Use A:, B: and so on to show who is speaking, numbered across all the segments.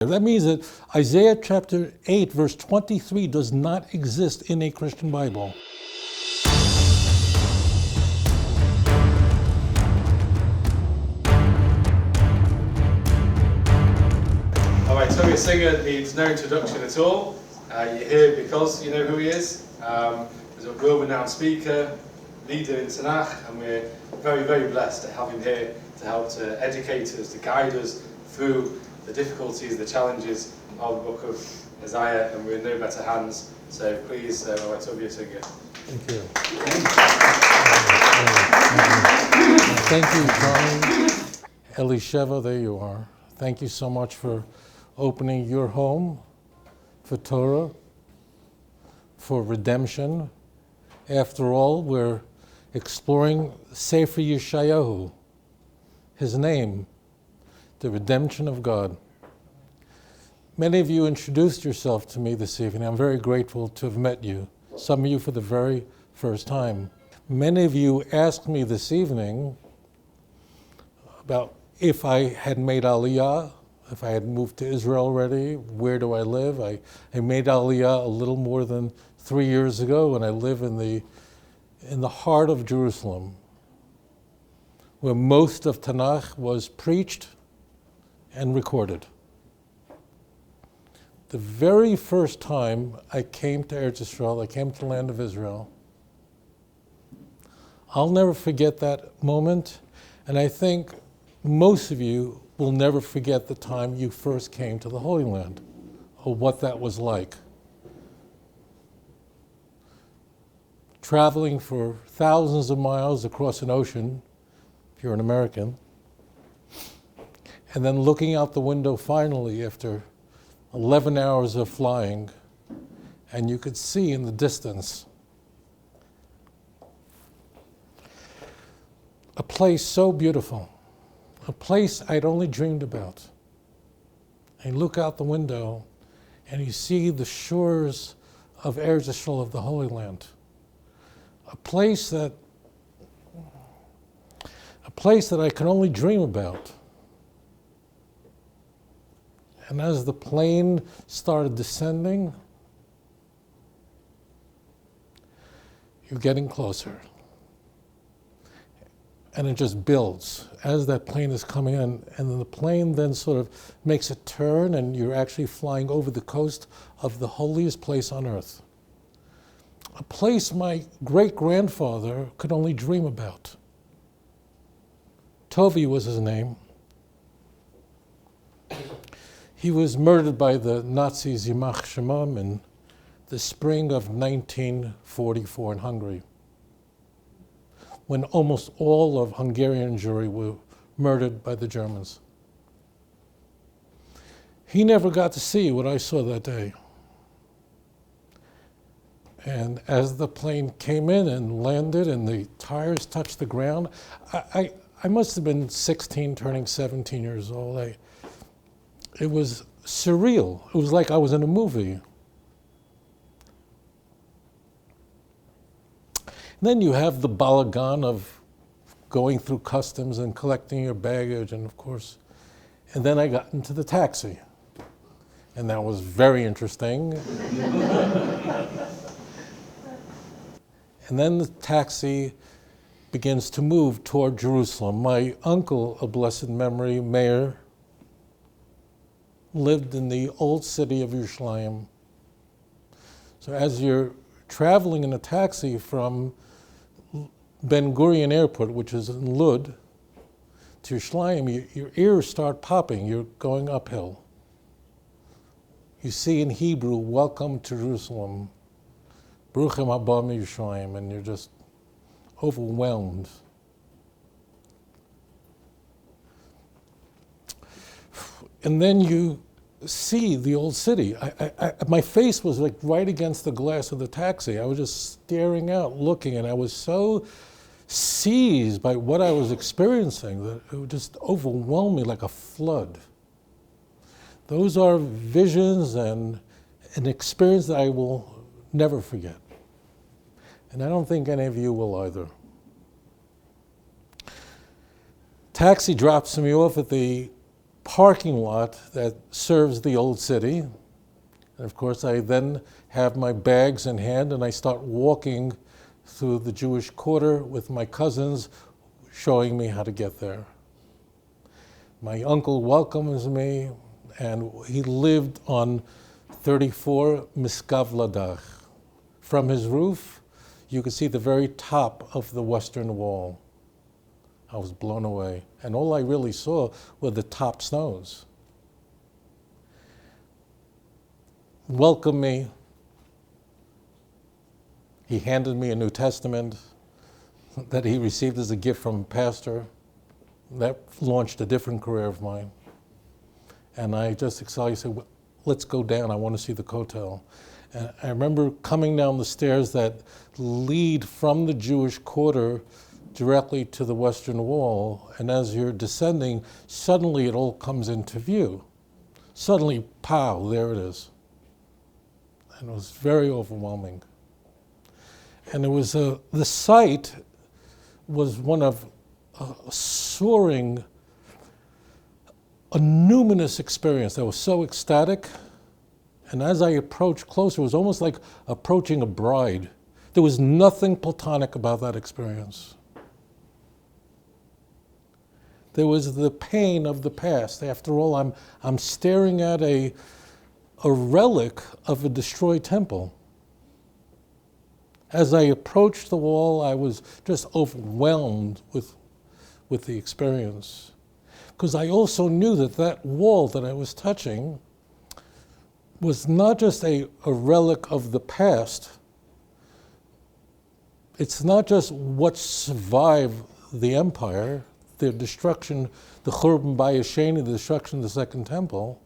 A: That means that Isaiah chapter 8, verse 23 does not exist in a Christian Bible.
B: All right, Tovia Singer needs no introduction at all. You're here because you know who he is. He's a world-renowned speaker, leader in Tanakh, and we're very, very blessed to have him here to help to educate us, to guide us through the difficulties, the challenges of the book of Isaiah, and we're in no better hands. So please, Rabbi Tovia Singer.
A: Thank you. Thank you, Tommy. Elisheva, there you are. Thank you so much for opening your home for Torah, for redemption. After all, we're exploring Sefer Yeshayahu, his name, the redemption of God. Many of you introduced yourself to me this evening. I'm very grateful to have met you, some of you for the very first time. Many of you asked me this evening about if I had made Aliyah, if I had moved to Israel already, where do I live? I made Aliyah a little more than 3 years ago, and I live in the heart of Jerusalem, where most of Tanakh was preached and recorded. The very first time I came to Eretz Yisrael, I came to the land of Israel, I'll never forget that moment, and I think most of you will never forget the time you first came to the Holy Land, or what that was like. Traveling for thousands of miles across an ocean, if you're an American, and then looking out the window finally after 11 hours of flying, and you could see in the distance a place so beautiful, a place I'd only dreamed about. And you look out the window and you see the shores of Eretz Yisrael, of the Holy Land, a place that I can only dream about. And as the plane started descending, you're getting closer. And it just builds as that plane is coming in. And then the plane then sort of makes a turn, and you're actually flying over the coast of the holiest place on earth. A place my great-grandfather could only dream about. Tovia was his name. He was murdered by the Nazis, Yimach Shemam, in the spring of 1944 in Hungary, when almost all of Hungarian Jewry were murdered by the Germans. He never got to see what I saw that day. And as the plane came in and landed and the tires touched the ground, I must have been 16, turning 17 years old. It was surreal. It was like I was in a movie. And then you have the balagan of going through customs and collecting your baggage, and of course, and then I got into the taxi. And that was very interesting. And then the taxi begins to move toward Jerusalem. My uncle, of blessed memory, Meir, lived in the old city of Yerushalayim. So as you're traveling in a taxi from Ben Gurion Airport, which is in Lud, to Yerushalayim, your ears start popping. You're going uphill. You see in Hebrew, "Welcome to Jerusalem," Bruchim haba miYerushalayim, and you're just overwhelmed. And then you see the old city. My face was like right against the glass of the taxi. I was just staring out, looking, and I was so seized by what I was experiencing that it would just overwhelm me like a flood. Those are visions and an experience that I will never forget. And I don't think any of you will either. Taxi drops me off at the parking lot that serves the old city. And of course, I then have my bags in hand and I start walking through the Jewish quarter with my cousins showing me how to get there. My uncle welcomes me, and he lived on 34 Miskavladach. From his roof, you could see the very top of the western wall. I was blown away, and all I really saw were the top stones. Welcomed me. He handed me a New Testament that he received as a gift from a pastor. That launched a different career of mine. And I just excited, said, well, let's go down, I want to see the Kotel. And I remember coming down the stairs that lead from the Jewish quarter directly to the Western Wall, and as you're descending, suddenly it all comes into view. Suddenly, pow, there it is. And it was very overwhelming. And it was the sight was one of soaring, a numinous experience that was so ecstatic. And as I approached closer, it was almost like approaching a bride. There was nothing platonic about that experience. There was the pain of the past. After all, I'm staring at a relic of a destroyed temple. As I approached the wall, I was just overwhelmed with the experience. Because I also knew that that wall that I was touching was not just a relic of the past. It's not just what survived the empire, the destruction, the Churban Bayesheni, the destruction of the Second Temple.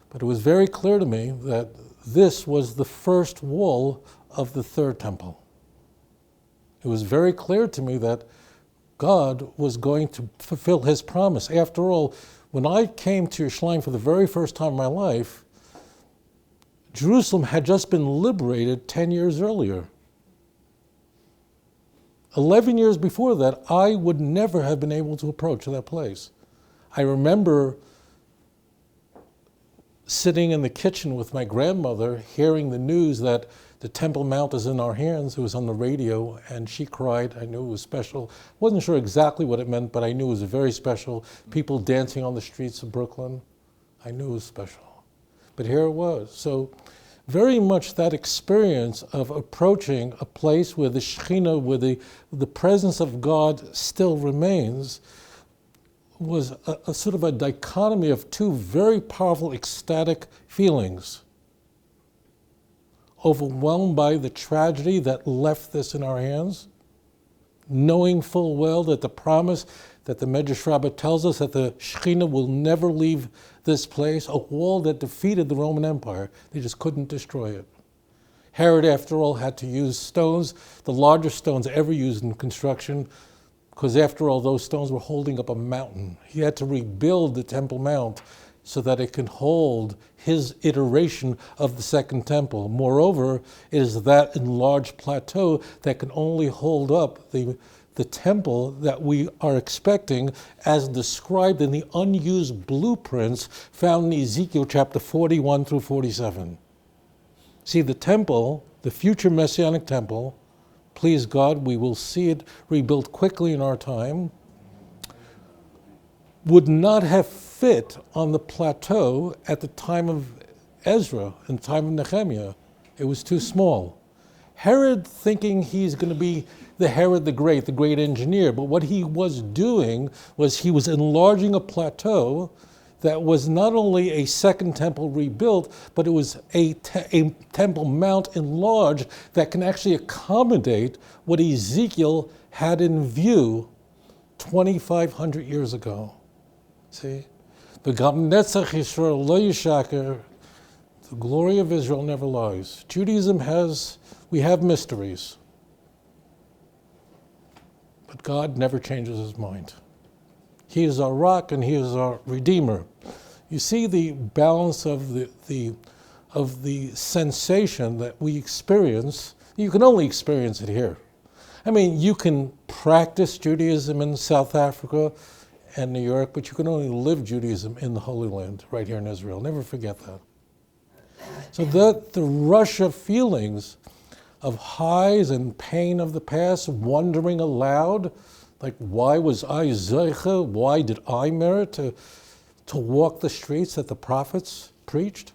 A: But it was very clear to me that this was the first wall of the Third Temple. It was very clear to me that God was going to fulfill his promise. After all, when I came to Yerushalayim for the very first time in my life, Jerusalem had just been liberated 10 years earlier. 11 years before that, I would never have been able to approach that place. I remember sitting in the kitchen with my grandmother, hearing the news that the Temple Mount is in our hands. It was on the radio, and she cried. I knew it was special. Wasn't sure exactly what it meant, but I knew it was very special. People dancing on the streets of Brooklyn. I knew it was special. But here it was. So very much that experience of approaching a place where the Shekhinah, where the presence of God still remains, was a sort of a dichotomy of two very powerful ecstatic feelings. Overwhelmed by the tragedy that left this in our hands, knowing full well that the promise that the Medrash Rabbah tells us that the Shekhinah will never leave this place, a wall that defeated the Roman Empire. They just couldn't destroy it. Herod, after all, had to use stones, the largest stones ever used in construction, because after all, those stones were holding up a mountain. He had to rebuild the Temple Mount so that it can hold his iteration of the Second Temple. Moreover, it is that enlarged plateau that can only hold up the temple that we are expecting as described in the unused blueprints found in Ezekiel chapter 41 through 47. See, the temple, the future Messianic temple, please God, we will see it rebuilt quickly in our time, would not have fit on the plateau at the time of Ezra and the time of Nehemiah. It was too small. Herod, thinking he's going to be the Herod the great engineer, but what he was doing was he was enlarging a plateau that was not only a second temple rebuilt, but it was a temple mount enlarged that can actually accommodate what Ezekiel had in view 2,500 years ago. See? The Netzach Yisrael lo yishaker, the glory of Israel never lies. Judaism we have mysteries. But God never changes his mind. He is our rock and he is our redeemer. You see the balance of the sensation that we experience. You can only experience it here. I mean, you can practice Judaism in South Africa and New York, but you can only live Judaism in the Holy Land, right here in Israel. Never forget that. So the rush of feelings of highs and pain of the past, wondering aloud, like, why was I zeicha? Why did I merit to walk the streets that the prophets preached?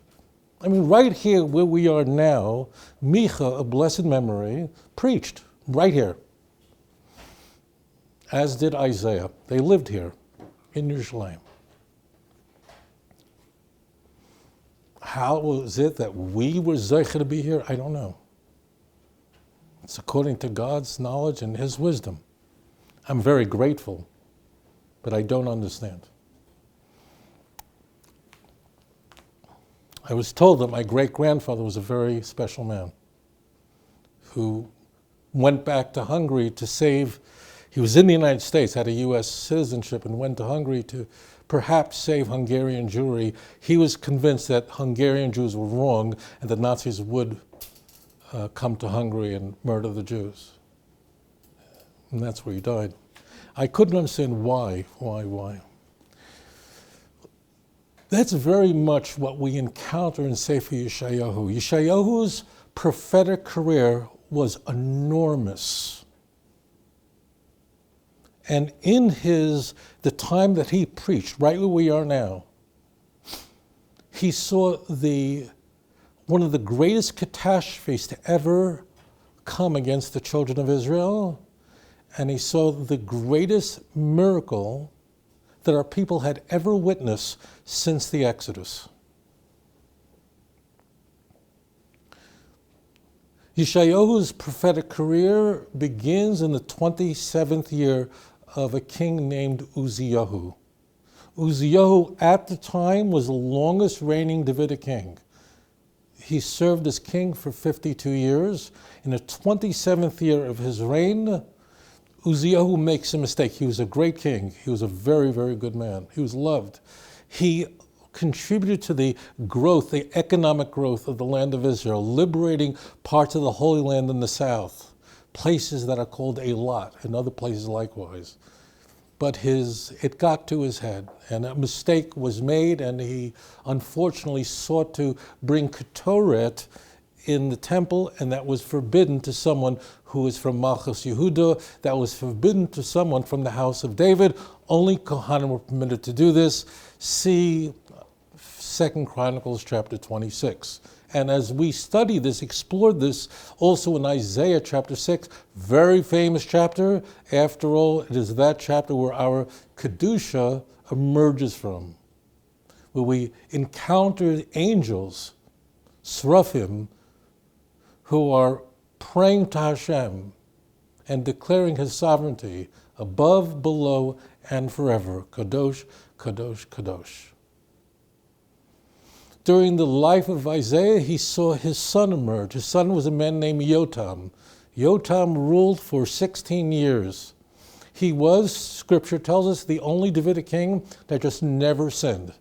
A: I mean, right here where we are now, Micha, of blessed memory, preached right here, as did Isaiah. They lived here in Jerusalem. How was it that we were zeicha to be here? I don't know. It's according to God's knowledge and His wisdom. I'm very grateful, but I don't understand. I was told that my great-grandfather was a very special man who went back to Hungary to save. He was in the United States, had a U.S. citizenship, and went to Hungary to perhaps save Hungarian Jewry. He was convinced that Hungarian Jews were wrong and the Nazis would come to Hungary and murder the Jews. And that's where he died. I couldn't understand why. That's very much what we encounter in Sefer Yeshayahu. Yeshayahu's prophetic career was enormous. And in the time that he preached, right where we are now, he saw one of the greatest catastrophes to ever come against the children of Israel, and he saw the greatest miracle that our people had ever witnessed since the Exodus. Yeshayahu's prophetic career begins in the 27th year of a king named Uzziyahu. Uzziyahu at the time was the longest reigning Davidic king. He served as king for 52 years. In the 27th year of his reign, Uzziyahu makes a mistake. He was a great king. He was a very, very good man. He was loved. He contributed to the growth, the economic growth of the land of Israel, liberating parts of the Holy Land in the south, places that are called Eilat, and other places likewise. But it got to his head, and a mistake was made, and he unfortunately sought to bring Ketoret in the temple, and that was forbidden to someone who is from Malchus Yehuda. That was forbidden to someone from the house of David. Only Kohanim were permitted to do this. See 2 Chronicles chapter 26. And as we study this, explored this also in Isaiah chapter 6, very famous chapter. After all, it is that chapter where our Kedusha emerges from, where we encounter angels, Seraphim, who are praying to Hashem and declaring His sovereignty above, below, and forever. Kadosh, Kadosh, Kadosh. During the life of Isaiah, he saw his son emerge. His son was a man named Yotam. Yotam ruled for 16 years. He was, Scripture tells us, the only Davidic king that just never sinned.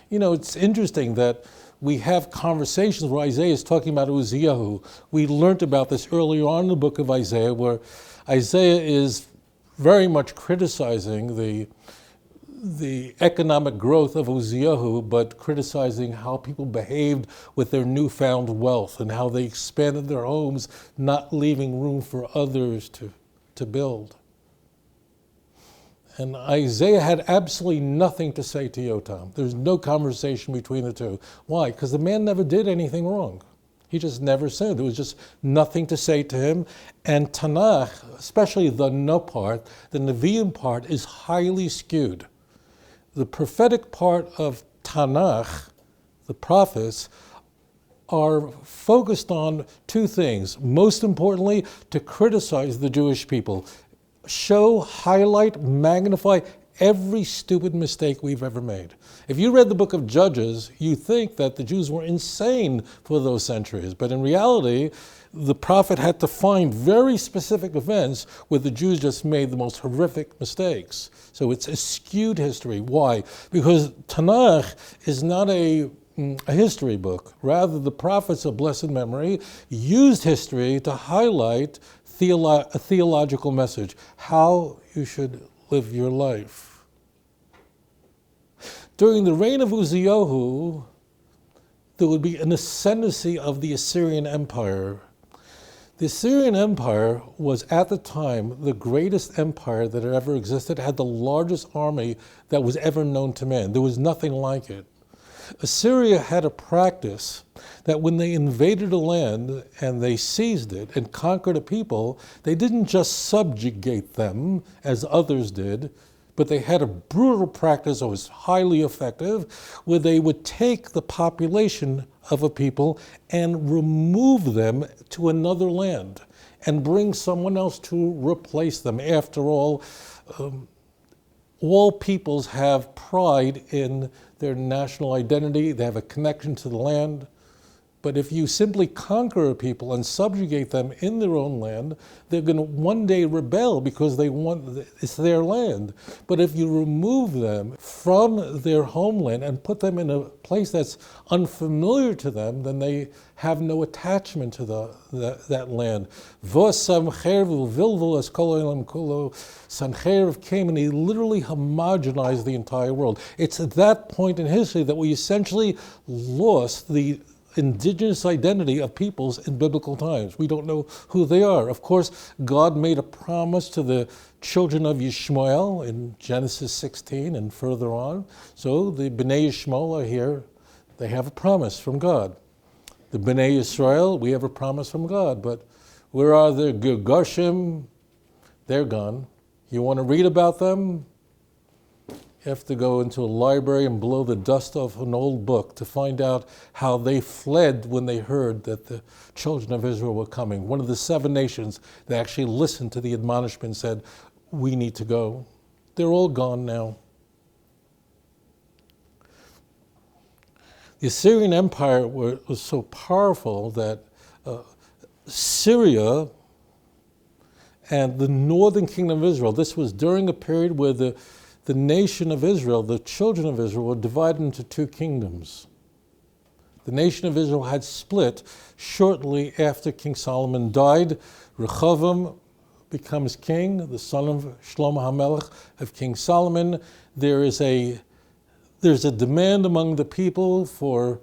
A: You know, it's interesting that we have conversations where Isaiah is talking about Uzziyahu. We learned about this earlier on in the book of Isaiah, where Isaiah is very much criticizing the economic growth of Uzziyahu, but criticizing how people behaved with their newfound wealth and how they expanded their homes, not leaving room for others to build. And Isaiah had absolutely nothing to say to Yotam. There's no conversation between the two. Why? Because the man never did anything wrong. He just never sinned. There was just nothing to say to him. And Tanakh, especially the No part, the Nevi'im part, is highly skewed. The prophetic part of Tanakh, the prophets, are focused on two things. Most importantly, to criticize the Jewish people. Show, highlight, magnify every stupid mistake we've ever made. If you read the book of Judges, you think that the Jews were insane for those centuries. But in reality, the prophet had to find very specific events where the Jews just made the most horrific mistakes. So it's a skewed history. Why? Because Tanakh is not a history book. Rather, the prophets of blessed memory used history to highlight a theological message, how you should live your life. During the reign of Uzziyahu, there would be an ascendancy of the Assyrian Empire. The Assyrian Empire was at the time the greatest empire that had ever existed, had the largest army that was ever known to man. There was nothing like it. Assyria had a practice that when they invaded a land and they seized it and conquered a people, they didn't just subjugate them as others did, but they had a brutal practice that was highly effective, where they would take the population of a people and remove them to another land and bring someone else to replace them. After all peoples have pride in their national identity. They have a connection to the land. But if you simply conquer a people and subjugate them in their own land, they're going to one day rebel because it's their land. But if you remove them from their homeland and put them in a place that's unfamiliar to them, then they have no attachment to that land. Sancherib came and he literally homogenized the entire world. It's at that point in history that we essentially lost the indigenous identity of peoples in biblical times. We don't know who they are. Of course, God made a promise to the children of Ishmael in Genesis 16 and further on. So the Bnei Ishmael are here. They have a promise from God. The Bnei Israel, we have a promise from God. But where are the Girgashim? They're gone. You want to read about them? You have to go into a library and blow the dust off an old book to find out how they fled when they heard that the children of Israel were coming. One of the 7 nations that actually listened to the admonishment and said, we need to go. They're all gone now. The Assyrian Empire was so powerful that Syria and the northern kingdom of Israel, this was during a period where the nation of Israel, the children of Israel, were divided into 2 kingdoms. The nation of Israel had split shortly after King Solomon died. Rehoboam becomes king, the son of Shlomo HaMelech of King Solomon. There's a demand among the people for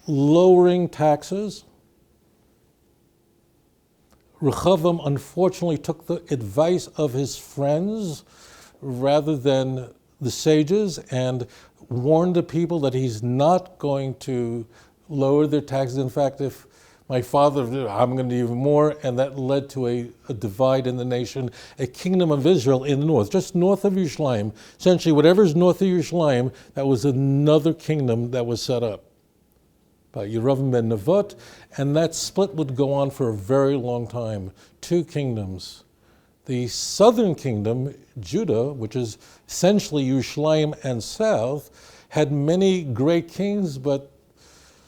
A: lowering taxes. Rehoboam unfortunately took the advice of his friends rather than the sages and warned the people that he's not going to lower their taxes. In fact, if my father, I'm going to do even more, and that led to a divide in the nation, a kingdom of Israel in the north, just north of Yerushalayim. Essentially, whatever's north of Yerushalayim, that was another kingdom that was set up by Yerovam ben Nevat, and that split would go on for a very long time. 2 kingdoms. The southern kingdom, Judah, which is essentially Yerushalayim and south, had many great kings, but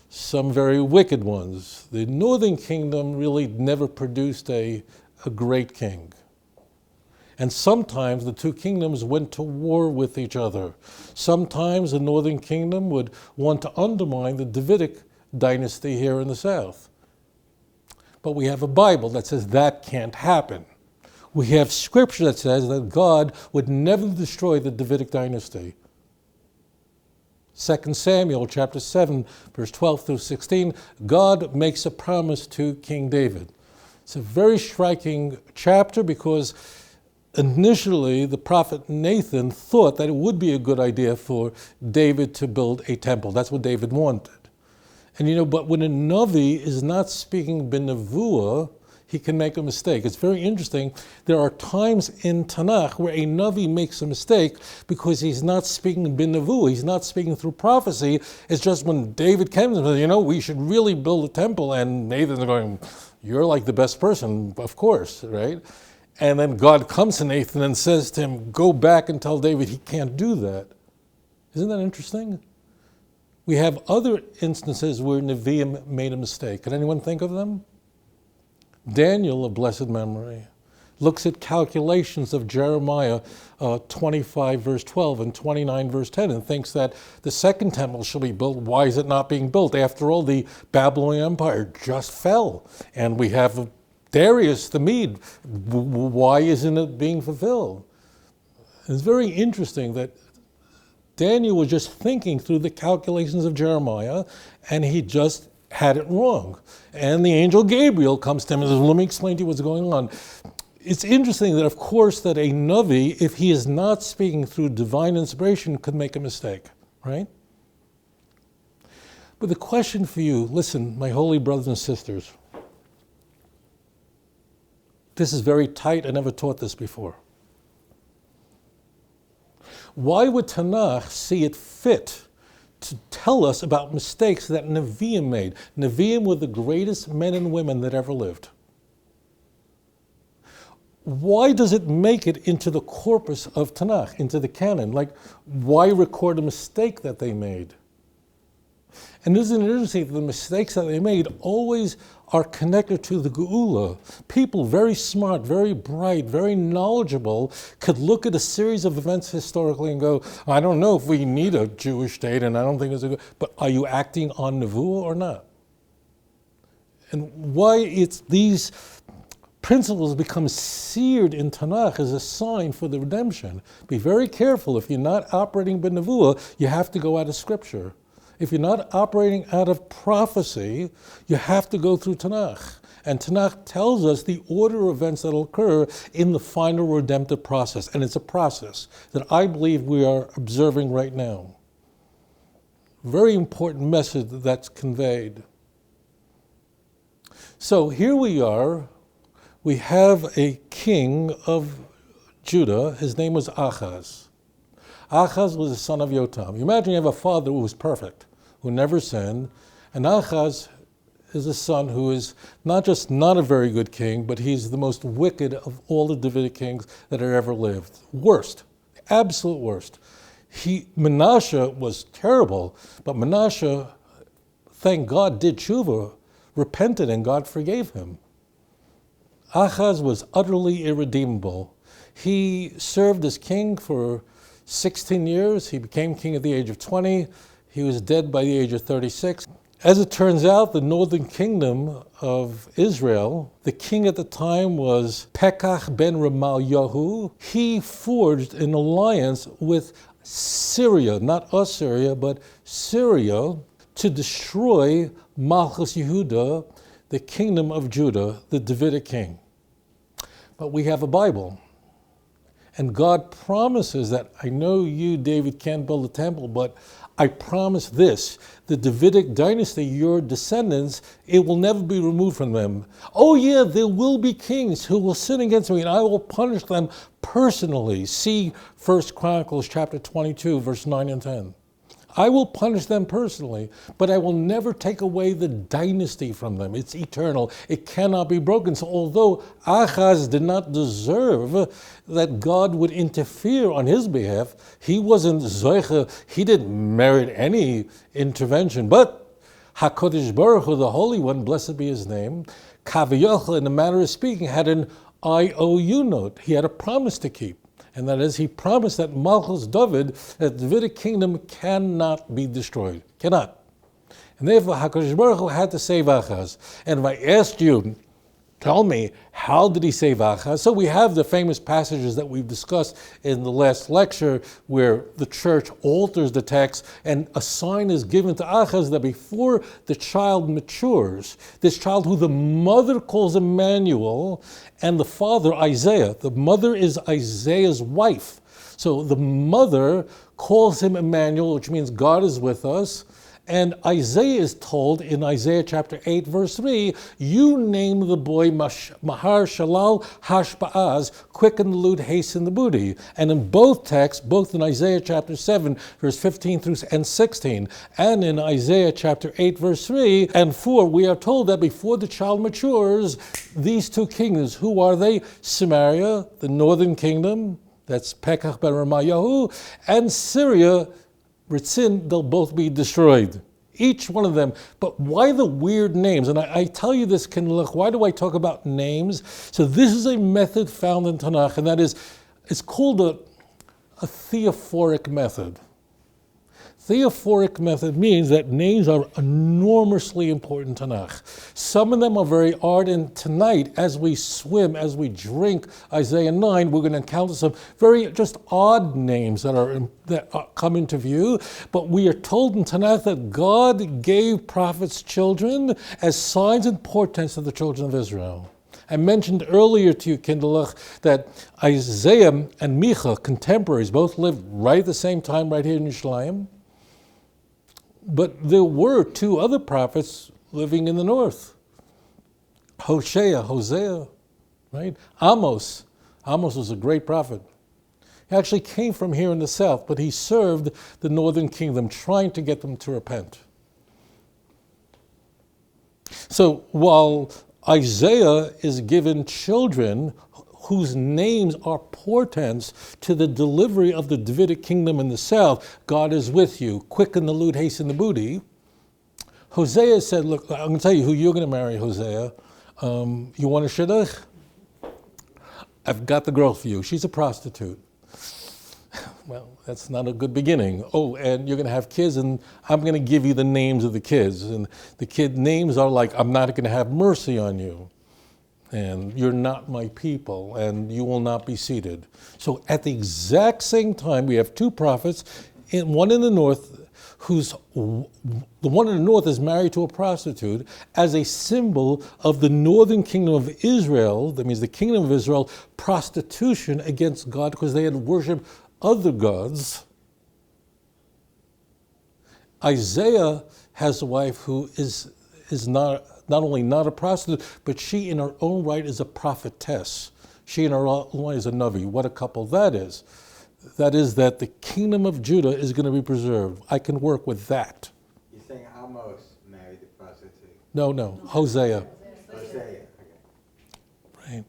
A: some very wicked ones. The northern kingdom really never produced a great king. And sometimes the 2 kingdoms went to war with each other. Sometimes the northern kingdom would want to undermine the Davidic dynasty here in the south. But we have a Bible that says that can't happen. We have scripture that says that God would never destroy the Davidic dynasty. 2 Samuel chapter 7, verse 12 through 16, God makes a promise to King David. It's a very striking chapter because initially the prophet Nathan thought that it would be a good idea for David to build a temple. That's what David wanted. And but when a Navi is not speaking b'nevuah, he can make a mistake. It's very interesting. There are times in Tanakh where a Navi makes a mistake because he's not speaking b'nevuah. He's not speaking through prophecy. It's just when David comes and says, we should really build a temple, and Nathan's going, you're like the best person, of course, right? And then God comes to Nathan and says to him, go back and tell David he can't do that. Isn't that interesting? We have other instances where Nevi'im made a mistake. Can anyone think of them? Daniel, of blessed memory, looks at calculations of Jeremiah 25 verse 12 and 29 verse 10 and thinks that the second temple shall be built. Why is it not being built? After all, the Babylonian Empire just fell, and we have Darius the Mede. Why isn't it being fulfilled? It's very interesting that Daniel was just thinking through the calculations of Jeremiah, and he just had it wrong. And the angel Gabriel comes to him and says, let me explain to you what's going on. It's interesting that, of course, that a Navi, if he is not speaking through divine inspiration, could make a mistake, right? But the question for you, listen, my holy brothers and sisters, this is very tight. I never taught this before. Why would Tanakh see it fit to tell us about mistakes that Nevi'im made? Nevi'im were the greatest men and women that ever lived. Why does it make it into the corpus of Tanakh, into the canon? Like, why record a mistake that they made? And isn't it interesting that the mistakes that they made always are connected to the Geula? People very smart, very bright, very knowledgeable could look at a series of events historically and go, I don't know if we need a Jewish state, and I don't think it's a good, but are you acting on Nevuah or not? And why it's these principles become seared in Tanakh as a sign for the redemption. Be very careful. If you're not operating by Nevuah, you have to go out of Scripture. If you're not operating out of prophecy, you have to go through Tanakh. And Tanakh tells us the order of events that will occur in the final redemptive process. And it's a process that I believe we are observing right now. Very important message that's conveyed. So here we are. We have a king of Judah. His name was Achaz. Achaz was the son of Yotam. You imagine you have a father who was perfect, who never sinned, and Achaz is a son who is not just not a very good king, but he's the most wicked of all the Davidic kings that have ever lived. Worst, absolute worst. Menashe was terrible, but Menashe, thank God, did tshuva, repented, and God forgave him. Achaz was utterly irredeemable. He served as king for 16 years. He became king at the age of 20. He was dead by the age of 36. As it turns out, the northern kingdom of Israel, the king at the time was Pekach ben Ramalyahu. He forged an alliance with Syria, not Assyria, but Syria, to destroy Malchus Yehuda, the kingdom of Judah, the Davidic king. But we have a Bible. And God promises that, I know you, David, can't build a temple, but I promise this, the Davidic dynasty, your descendants, it will never be removed from them. Oh yeah, there will be kings who will sin against me, and I will punish them personally. See 1 Chronicles chapter 22, verse 9 and 10. I will punish them personally, but I will never take away the dynasty from them. It's eternal. It cannot be broken. So although Achaz did not deserve that God would interfere on his behalf, he wasn't zoiche, he didn't merit any intervention. But HaKadosh Baruch Hu, the Holy One, blessed be his name, Kaviyachal, in the manner of speaking, had an IOU note. He had a promise to keep. And that is, he promised that Malchus David, that the Davidic kingdom cannot be destroyed. Cannot. And therefore, HaKadosh Baruch Hu had to save Achaz. And if I asked you, tell me, how did he save Achaz? So we have the famous passages that we've discussed in the last lecture where the church alters the text and a sign is given to Achaz that before the child matures, this child who the mother calls Emmanuel and the father Isaiah, the mother is Isaiah's wife. So the mother calls him Emmanuel, which means God is with us. And Isaiah is told in Isaiah chapter 8, verse 3, you name the boy Mahar Shalal Hashba'az, quicken the lute, hasten the booty. And in both texts, both in Isaiah chapter 7, verse 15 through and 16, and in Isaiah chapter 8, verse 3 and 4, we are told that before the child matures, these two kingdoms, who are they? Samaria, the northern kingdom, that's Pekach ben Ramalyahu, and Syria, Ritzin, they'll both be destroyed. Each one of them. But why the weird names? And I tell you this, why do I talk about names? So this is a method found in Tanakh, and that is, it's called a theophoric method. Theophoric method means that names are enormously important in Tanakh. Some of them are very ardent. Tonight, as we swim, as we drink Isaiah 9, we're going to encounter some very just odd names that come into view. But we are told in Tanakh that God gave prophets children as signs and portents of the children of Israel. I mentioned earlier to you, Kinderlach, that Isaiah and Micha, contemporaries, both lived right at the same time right here in Yerushalayim. But there were two other prophets living in the north. Hosea, right? Amos was a great prophet. He actually came from here in the south, but he served the northern kingdom, trying to get them to repent. So while Isaiah is given children whose names are portents to the delivery of the Davidic kingdom in the south, God is with you, quicken the lute, hasten the booty. Hosea said, look, I'm going to tell you who you're going to marry, Hosea. You want a shidduch? I've got the girl for you. She's a prostitute. Well, that's not a good beginning. Oh, and you're going to have kids, and I'm going to give you the names of the kids. And the kid names are like, I'm not going to have mercy on you. And you're not my people, and you will not be seated. So at the exact same time, we have two prophets, one in the north, the one in the north is married to a prostitute as a symbol of the northern kingdom of Israel, that means the kingdom of Israel, prostitution against God because they had worshipped other gods. Isaiah has a wife who is not only not a prostitute, but she in her own right is a prophetess. She in her own right is a Navi. What a couple that is. That is that the kingdom of Judah is going to be preserved. I can work with that.
C: You're saying Amos married the prostitute?
A: No, Hosea.
C: Hosea.
A: Right.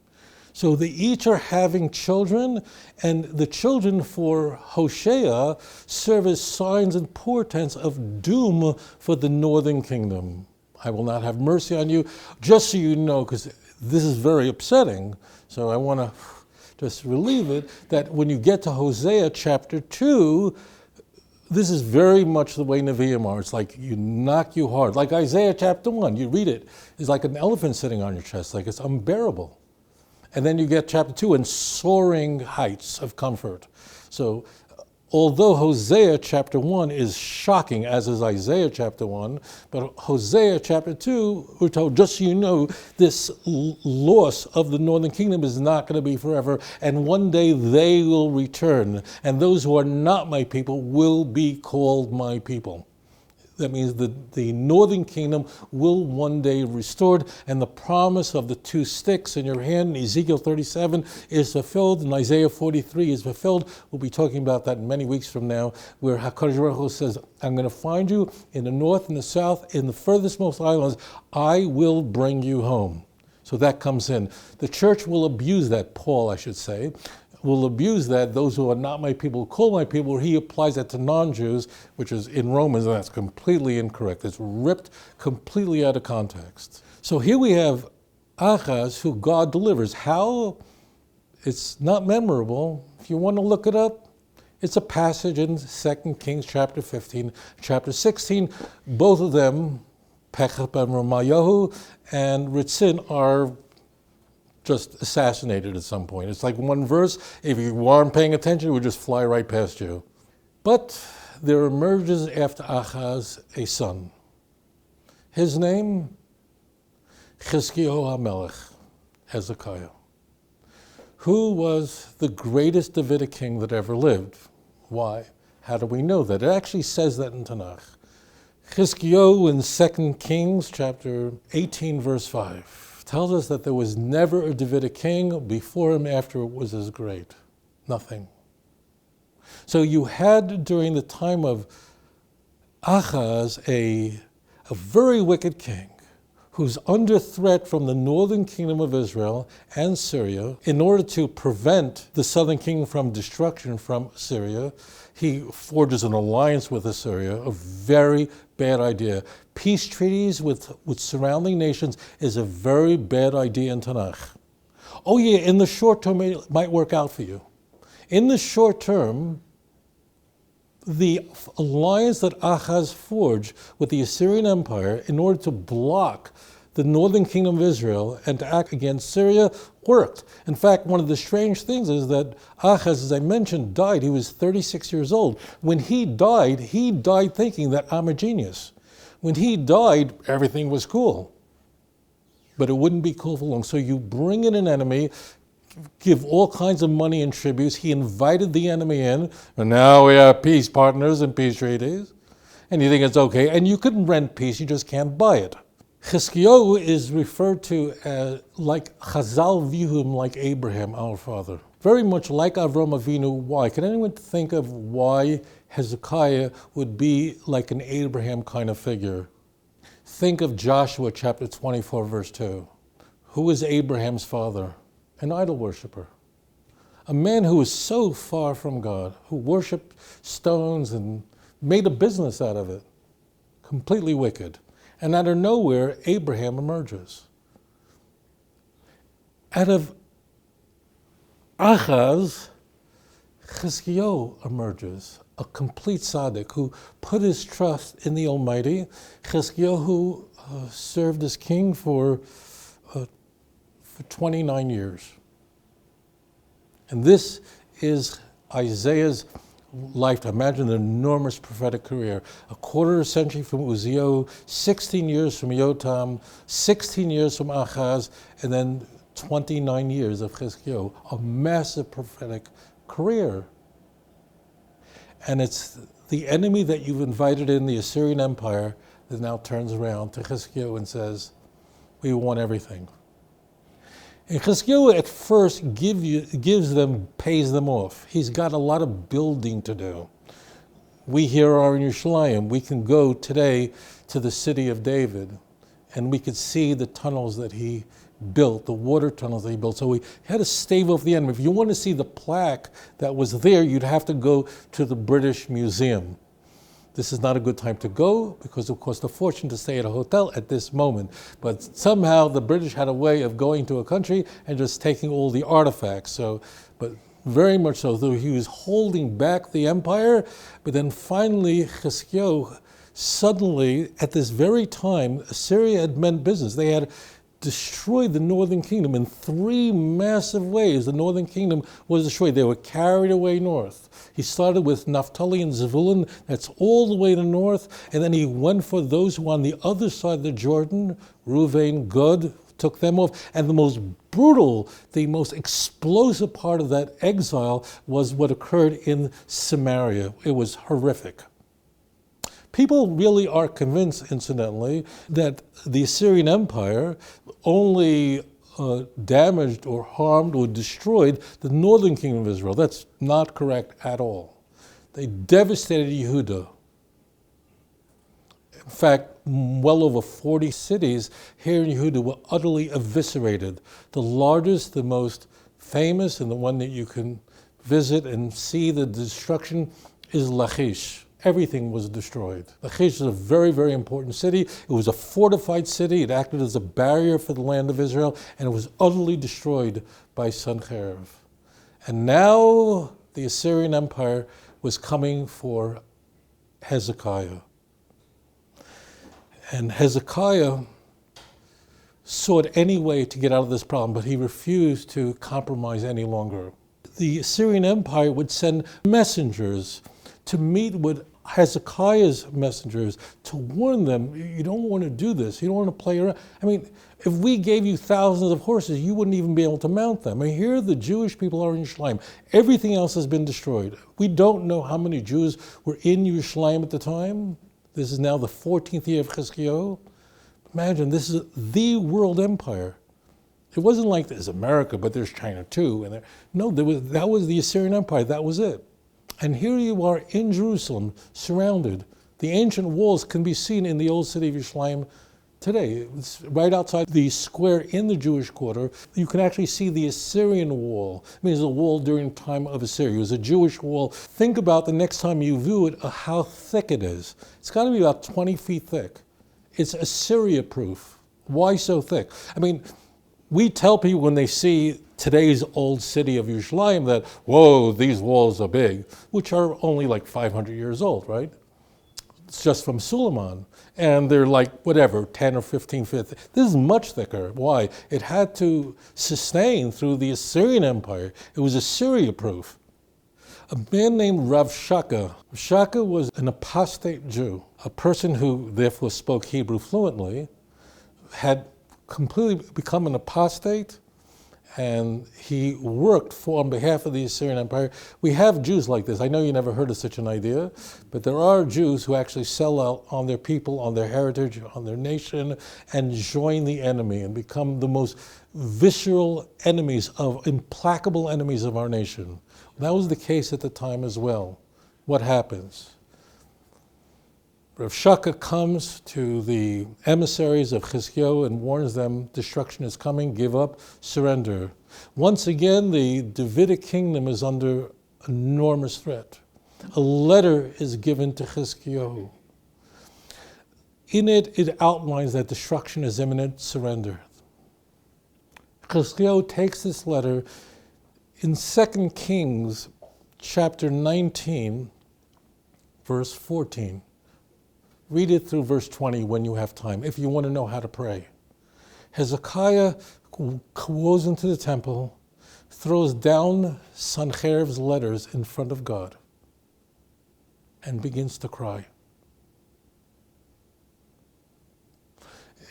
A: So they each are having children, and the children for Hosea serve as signs and portents of doom for the northern kingdom. I will not have mercy on you, just so you know, because this is very upsetting. So I want to just relieve it, that when you get to Hosea chapter 2, this is very much the way Nevi'im are. It's like you knock you hard. Like Isaiah chapter 1, you read it, it's like an elephant sitting on your chest, like it's unbearable. And then you get chapter 2 and soaring heights of comfort. So although Hosea chapter 1 is shocking, as is Isaiah chapter 1, but Hosea chapter 2, we're told, just so you know, this loss of the northern kingdom is not going to be forever, and one day they will return, and those who are not my people will be called my people. That means the northern kingdom will one day be restored, and the promise of the two sticks in your hand in Ezekiel 37 is fulfilled, and Isaiah 43 is fulfilled. We'll be talking about that many weeks from now, where HaKadosh Baruch Hu says, I'm going to find you in the north and the south, in the furthest most islands. I will bring you home. So that comes in. The church will abuse that, Paul, I should say, will abuse that, those who are not my people, call my people. He applies that to non-Jews, which is in Romans, and that's completely incorrect. It's ripped completely out of context. So here we have Achaz, who God delivers. How? It's not memorable. If you want to look it up, it's a passage in 2 Kings chapter 15, chapter 16. Both of them, Pekah ben Ramayahu and Ritzin, are just assassinated at some point. It's like one verse, if you aren't paying attention, it would just fly right past you. But there emerges after Achaz a son. His name, Chizkiyahu HaMelech, Hezekiah, who was the greatest Davidic king that ever lived. Why? How do we know that? It actually says that in Tanakh. Chizkiyahu in 2 Kings chapter 18, verse 5. Tells us that there was never a Davidic king before him after it was as great. Nothing. So you had during the time of Achaz a very wicked king who's under threat from the northern kingdom of Israel and Syria. In order to prevent the southern kingdom from destruction from Syria, he forges an alliance with Assyria, a very bad idea. Peace treaties with surrounding nations is a very bad idea in Tanakh. Oh yeah, in the short term it might work out for you. In the short term, the alliance that Ahaz forged with the Assyrian Empire in order to block the northern kingdom of Israel and to act against Syria worked. In fact, one of the strange things is that Ahaz, as I mentioned, died. He was 36 years old. When he died thinking that I'm a genius. When he died, everything was cool. But it wouldn't be cool for long. So you bring in an enemy, give all kinds of money and tributes. He invited the enemy in, and now we have peace partners and peace treaties. And you think it's okay. And you can rent peace, you just can't buy it. Chizkiyahu is referred to as, like Chazal view him like Abraham, our father. Very much like Avram Avinu. Why? Can anyone think of why Hezekiah would be like an Abraham kind of figure? Think of Joshua chapter 24, verse 2. Who was Abraham's father? An idol worshiper. A man who was so far from God, who worshipped stones and made a business out of it. Completely wicked. And out of nowhere, Abraham emerges. Out of Ahaz, Chizkiyahu emerges, a complete tzaddik who put his trust in the Almighty. Chizkiyahu served as king for 29 years. And this is Isaiah's lifetime. Imagine an enormous prophetic career. A quarter century from Uzziah, 16 years from Yotam, 16 years from Ahaz, and then 29 years of Chizkiyahu. A massive prophetic career. And it's the enemy that you've invited in, the Assyrian Empire, that now turns around to Chizkiyahu and says, we want everything. And Chizkiyahu at first pays them off. He's got a lot of building to do. We here are in Yerushalayim. We can go today to the city of David, and we could see the tunnels that he built, the water tunnels that he built. So we had to stave off the enemy. If you want to see the plaque that was there, you'd have to go to the British Museum. This is not a good time to go because it costs a fortune to stay at a hotel at this moment. But somehow the British had a way of going to a country and just taking all the artifacts. So, but very much so, though he was holding back the empire, but then finally Chizkiyahu, suddenly at this very time, Assyria had meant business. They had destroyed the northern kingdom in three massive ways. The northern kingdom was destroyed. They were carried away north. He started with Naphtali and Zebulun, that's all the way to north, and then he went for those who were on the other side of the Jordan, Reuven, Gad, took them off. And the most brutal, the most explosive part of that exile was what occurred in Samaria. It was horrific. People really are convinced, incidentally, that the Assyrian Empire only damaged or harmed or destroyed the northern kingdom of Israel. That's not correct at all. They devastated Yehuda. In fact, well over 40 cities here in Yehuda were utterly eviscerated. The largest, the most famous, and the one that you can visit and see the destruction is Lachish. Everything was destroyed. Lachish is a very, very important city. It was a fortified city. It acted as a barrier for the land of Israel, and it was utterly destroyed by Sancherib. And now the Assyrian Empire was coming for Hezekiah. And Hezekiah sought any way to get out of this problem, but he refused to compromise any longer. The Assyrian Empire would send messengers to meet with Hezekiah's messengers to warn them, you don't want to do this, you don't want to play around. I mean, if we gave you thousands of horses, you wouldn't even be able to mount them. I mean, here the Jewish people are in Yerushalayim. Everything else has been destroyed. We don't know how many Jews were in Yerushalayim at the time. This is now the 14th year of Chizkiyahu. Imagine, this is the world empire. It wasn't like there's America, but there's China too. And no, that was the Assyrian Empire, that was it. And here you are in Jerusalem, surrounded. The ancient walls can be seen in the old city of Yerushalayim today. It's right outside the square in the Jewish quarter. You can actually see the Assyrian wall. I mean, it's a wall during the time of Assyria. It was a Jewish wall. Think about the next time you view it, how thick it is. It's got to be about 20 feet thick. It's Assyria-proof. Why so thick? I mean, We tell people when they see today's old city of Yerushalayim that, whoa, these walls are big, which are only like 500 years old, right? It's just from Suleiman. And they're like, whatever, 10 or 15 feet. This is much thicker. Why? It had to sustain through the Assyrian Empire. It was Assyria-proof. A man named Rav Shaka. Shaka was an apostate Jew, a person who therefore spoke Hebrew fluently, had completely become an apostate, and he worked on behalf of the Assyrian Empire. We have Jews like this. I know you never heard of such an idea, but there are Jews who actually sell out on their people, on their heritage, on their nation, and join the enemy and become the most visceral enemies implacable enemies of our nation. That was the case at the time as well. What happens? Rav Shaka comes to the emissaries of Chizkiyahu and warns them destruction is coming, give up, surrender. Once again, the Davidic kingdom is under enormous threat. A letter is given to Chizkiyahu. In it, it outlines that destruction is imminent, surrender. Chizkiyahu takes this letter in 2 Kings chapter 19, verse 14. Read it through verse 20 when you have time, if you want to know how to pray. Hezekiah goes into the temple, throws down Sancherib's letters in front of God, and begins to cry.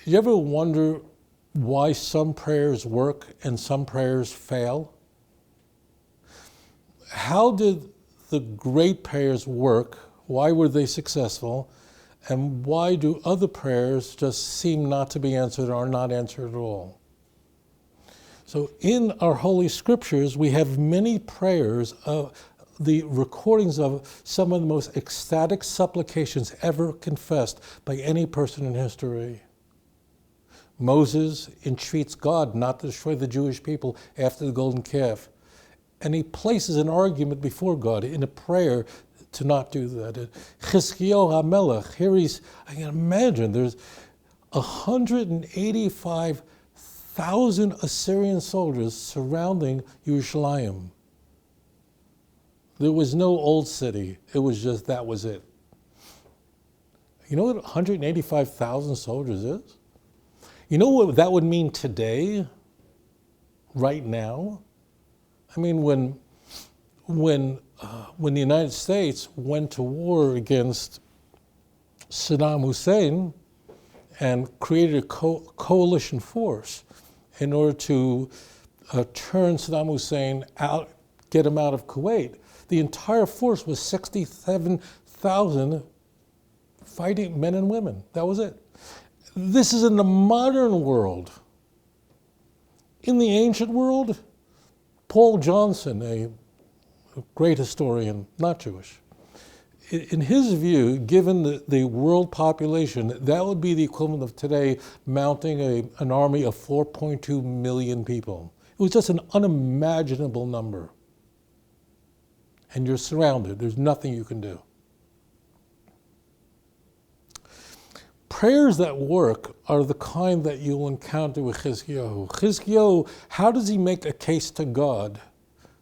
A: You ever wonder why some prayers work and some prayers fail? How did the great prayers work? Why were they successful? And why do other prayers just seem not to be answered or are not answered at all? So in our Holy Scriptures, we have many prayers, the recordings of some of the most ecstatic supplications ever confessed by any person in history. Moses entreats God not to destroy the Jewish people after the golden calf. And he places an argument before God in a prayer to not do that. Chizkiyahu HaMelech, here I can imagine, there's 185,000 Assyrian soldiers surrounding Yerushalayim. There was no old city, it was just, that was it. You know what 185,000 soldiers is? You know what that would mean today, right now? I mean, when the United States went to war against Saddam Hussein and created a coalition force in order to turn Saddam Hussein out, get him out of Kuwait, the entire force was 67,000 fighting men and women. That was it. This is in the modern world. In the ancient world, Paul Johnson, a great historian, not Jewish, in his view, given the world population, that would be the equivalent of today mounting an army of 4.2 million people. It was just an unimaginable number. And you're surrounded. There's nothing you can do. Prayers that work are the kind that you'll encounter with Chizkiyahu. Chizkiyahu, how does he make a case to God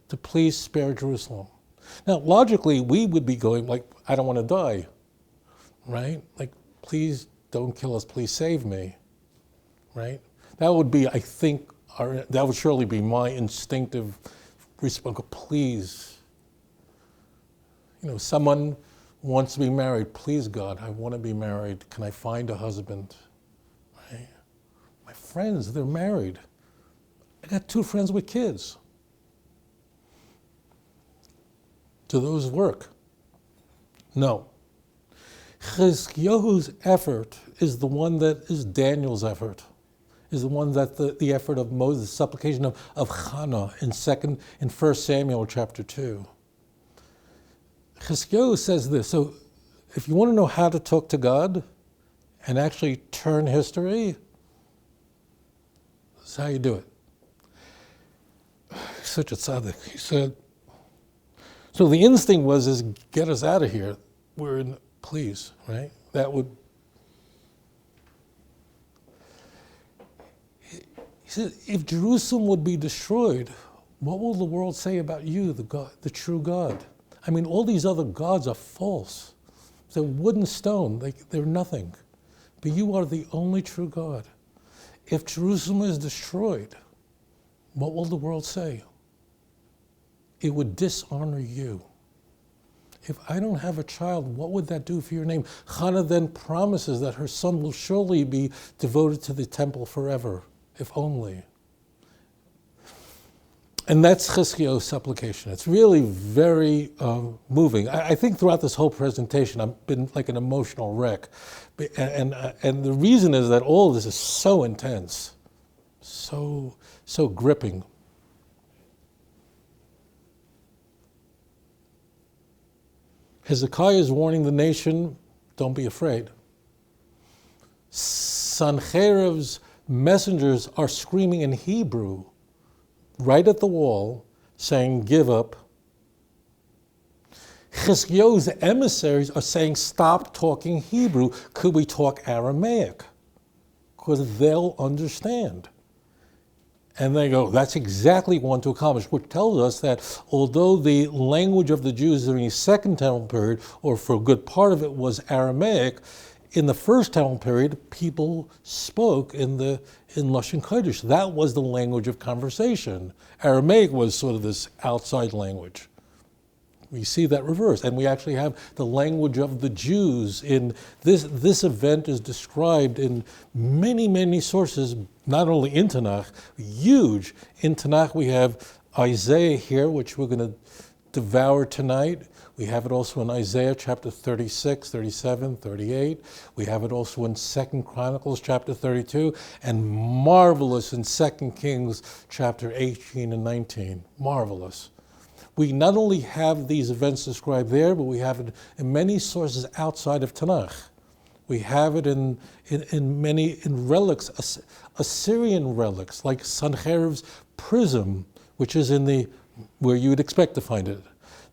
A: to please spare Jerusalem? Now, logically, we would be going like, I don't want to die, right? Like, please don't kill us, please save me, right? That would be, I think, that would surely be my instinctive response, please. You know, someone wants to be married, please God, I want to be married, can I find a husband, right? My friends, they're married. I got 2 friends with kids. Do those work? No. Chizkiyahu's effort is the one that is Daniel's effort, is the one that the effort of Moses, the supplication of Hannah in 1 Samuel chapter 2. Chizkiyahu says this, so if you want to know how to talk to God and actually turn history, this is how you do it. He's such a tzaddik. He said, so the instinct is get us out of here. We're in, please, right? That would, he If Jerusalem would be destroyed, what will the world say about you, the God, the true God? I mean, all these other gods are false. They're wood and stone. They're nothing. But you are the only true God. If Jerusalem is destroyed, what will the world say? It would dishonor you. If I don't have a child, what would that do for your name? Hannah then promises that her son will surely be devoted to the temple forever, if only. And that's Chizkiyahu's supplication. It's really very moving. I think throughout this whole presentation, I've been like an emotional wreck. And the reason is that all of this is so intense, so gripping. Hezekiah is warning the nation, don't be afraid. Sancheriv's messengers are screaming in Hebrew right at the wall, saying, give up. Chizkiyahu's emissaries are saying, stop talking Hebrew. Could we talk Aramaic? Because they'll understand. And they go, that's exactly what we want to accomplish, which tells us that although the language of the Jews during the Second Temple period, or for a good part of it, was Aramaic, in the First Temple period, people spoke in Lashon Kodesh. That was the language of conversation. Aramaic was sort of this outside language. We see that reverse, and we actually have the language of the Jews. In this event is described in many, many sources, not only in Tanakh, huge. In Tanakh we have Isaiah here, which we're going to devour tonight. We have it also in Isaiah chapter 36, 37, 38. We have it also in 2 Chronicles chapter 32, and marvelous in 2 Kings chapter 18 and 19. Marvelous. We not only have these events described there, but we have it in many sources outside of Tanakh. We have it in many relics, Assyrian relics, like Sancheriv's prism, which is where you would expect to find it,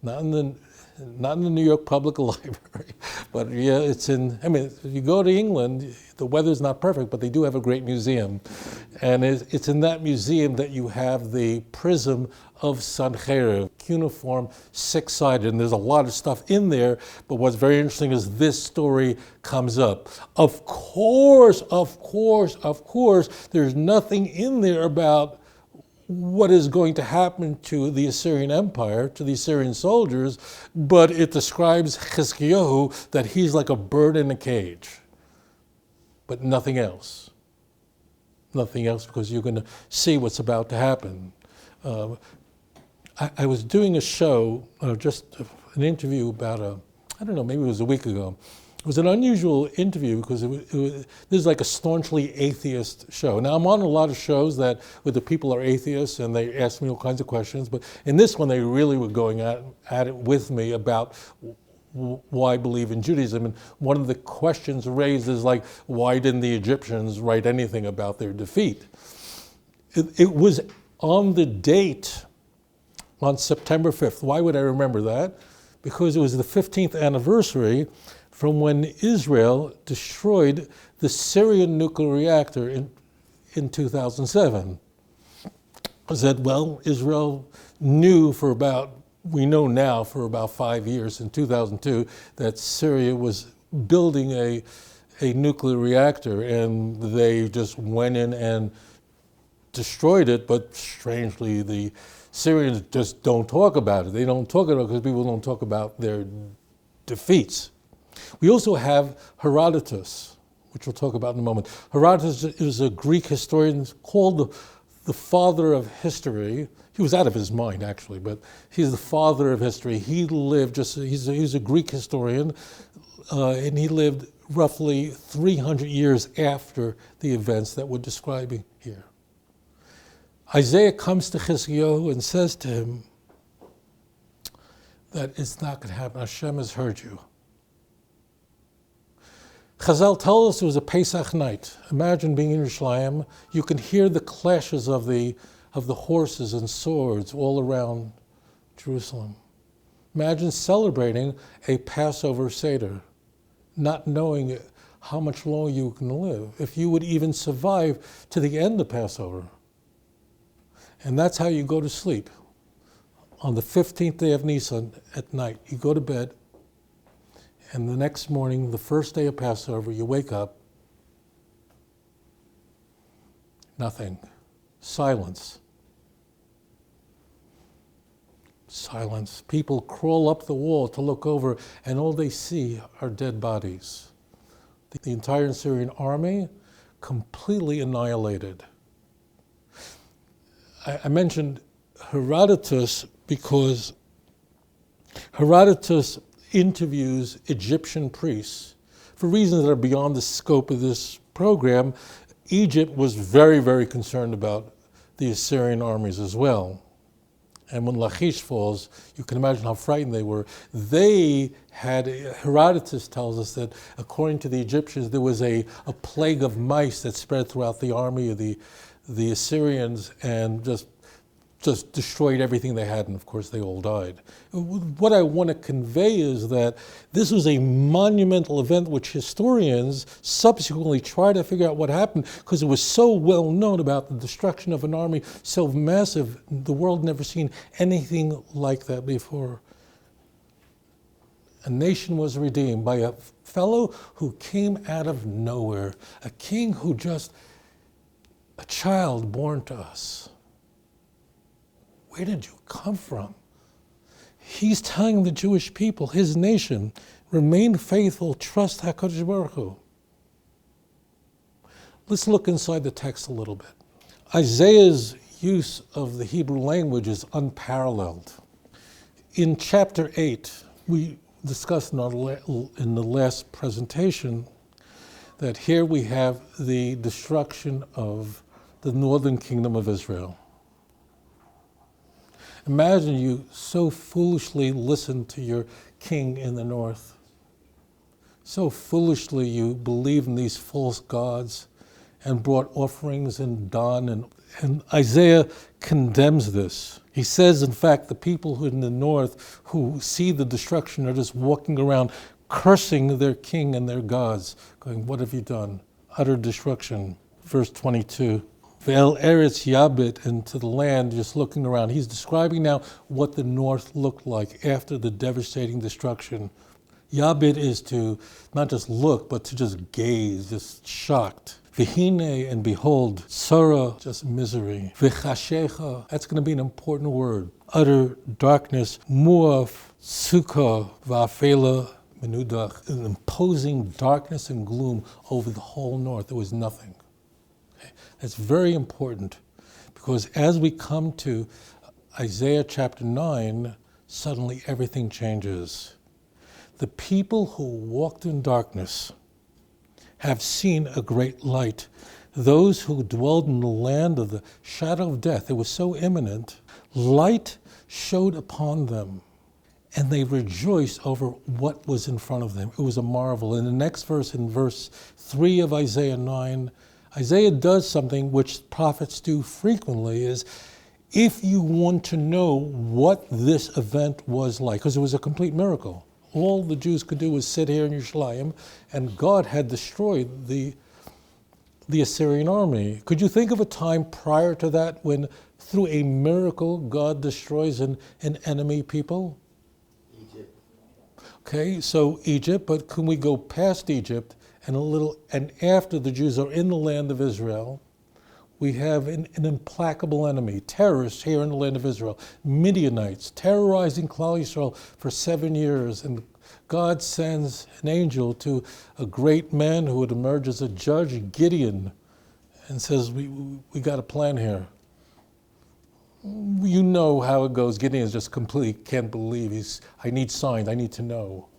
A: not in the New York Public Library, but yeah, it's in. I mean, if you go to England, the weather's not perfect, but they do have a great museum, and it's in that museum that you have the prism of Sancheriv, cuneiform, six-sided, and there's a lot of stuff in there, but what's very interesting is this story comes up. Of course, there's nothing in there about what is going to happen to the Assyrian Empire, to the Assyrian soldiers, but it describes Chizkiyahu that he's like a bird in a cage, but nothing else. Nothing else, because you're going to see what's about to happen. I was doing a show, just an interview about I don't know, maybe it was a week ago. It was an unusual interview because this is like a staunchly atheist show. Now, I'm on a lot of shows where the people are atheists and they ask me all kinds of questions, but in this one they really were going at it with me about why I believe in Judaism. And one of the questions raised is like, why didn't the Egyptians write anything about their defeat? It was on the date, on September 5th. Why would I remember that? Because it was the 15th anniversary from when Israel destroyed the Syrian nuclear reactor in 2007. I said, well, Israel knew we know now for about 5 years, in 2002, that Syria was building a nuclear reactor, and they just went in and destroyed it, but strangely, the Syrians just don't talk about it. They don't talk about it because people don't talk about their defeats. We also have Herodotus, which we'll talk about in a moment. Herodotus is a Greek historian called the father of history. He was out of his mind, actually, but he's the father of history. He lived he's a Greek historian, and he lived roughly 300 years after the events that we're describing here. Isaiah comes to Chizkiyahu and says to him that it's not going to happen. Hashem has heard you. Chazal tell us it was a Pesach night. Imagine being in Yerushalayim. You can hear the clashes of the horses and swords all around Jerusalem. Imagine celebrating a Passover Seder, not knowing how much longer you can live, if you would even survive to the end of Passover. And that's how you go to sleep. On the 15th day of Nisan at night, you go to bed, and the next morning, the first day of Passover, you wake up, nothing. Silence. Silence. People crawl up the wall to look over, and all they see are dead bodies. The entire Assyrian army completely annihilated. I mentioned Herodotus because Herodotus interviews Egyptian priests. For reasons that are beyond the scope of this program, Egypt was very, very concerned about the Assyrian armies as well. And when Lachish falls, you can imagine how frightened they were. Herodotus tells us that according to the Egyptians, there was a plague of mice that spread throughout the army of the Assyrians and just destroyed everything they had, and of course they all died. What I want to convey is that this was a monumental event which historians subsequently try to figure out what happened, because it was so well known about the destruction of an army so massive, the world never seen anything like that before. A nation was redeemed by a fellow who came out of nowhere, a king who a child born to us. Where did you come from? He's telling the Jewish people, his nation, remain faithful, trust HaKadosh Baruch Hu. Let's look inside the text a little bit. Isaiah's use of the Hebrew language is unparalleled. In chapter 8, we discussed in the last presentation that here we have the destruction of the northern kingdom of Israel. Imagine you so foolishly listened to your king in the north. So foolishly you believed in these false gods and brought offerings and Dan, and Isaiah condemns this. He says, in fact, the people who in the north who see the destruction are just walking around cursing their king and their gods, going, what have you done? Utter destruction. Verse 22. Ve'el Eretz Yabit, and to the land, just looking around. He's describing now what the north looked like after the devastating destruction. Yabit is to not just look, but to just gaze, just shocked. V'hine, and behold, Sarah, just misery. V'chashecha, that's going to be an important word. Utter darkness. Muaf, Sukkah, Va'afela, Menudach, an imposing darkness and gloom over the whole north. There was nothing. It's very important, because as we come to Isaiah chapter 9, suddenly everything changes. The people who walked in darkness have seen a great light. Those who dwelled in the land of the shadow of death, it was so imminent, light showed upon them, and they rejoiced over what was in front of them. It was a marvel. In the next verse, in verse 3 of Isaiah 9, Isaiah does something which prophets do frequently, is if you want to know what this event was like, because it was a complete miracle. All the Jews could do was sit here in Yerushalayim, and God had destroyed the Assyrian army. Could you think of a time prior to that when, through a miracle, God destroys an enemy people?
C: Egypt.
A: Okay, so Egypt, but can we go past Egypt and after the Jews are in the land of Israel, we have an implacable enemy, terrorists here in the land of Israel, Midianites, terrorizing Klal Yisrael for 7 years, and God sends an angel to a great man who would emerge as a judge, Gideon, and says, we got a plan here. You know how it goes. Gideon just completely can't believe. I need signs, I need to know.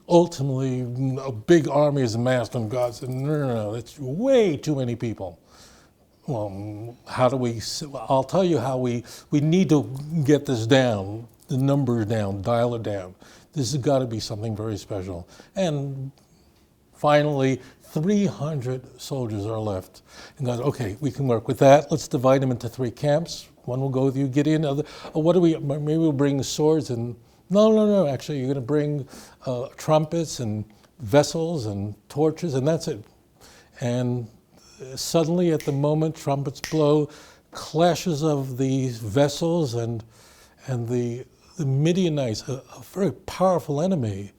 A: Ultimately, a big army is amassed, and God said, no, that's way too many people. Well, I'll tell you how we need to get this down, the numbers down, dial it down. This has got to be something very special. And finally, 300 soldiers are left. And God, okay, we can work with that. Let's divide them into 3 camps. One will go with you, Gideon. Maybe we'll bring swords and... No, actually, you're going to bring trumpets and vessels and torches, and that's it. And suddenly at the moment trumpets blow, clashes of these vessels, and the Midianites, a very powerful enemy,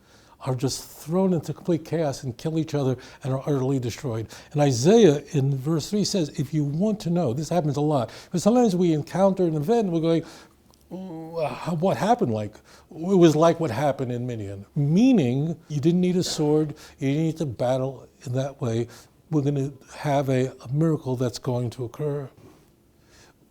A: are just thrown into complete chaos and kill each other and are utterly destroyed. And Isaiah in verse 3 says, if you want to know, this happens a lot, but sometimes we encounter an event and we're going, what happened like? It was like what happened in Midian. Meaning, you didn't need a sword, you didn't need to battle in that way. We're going to have a miracle that's going to occur.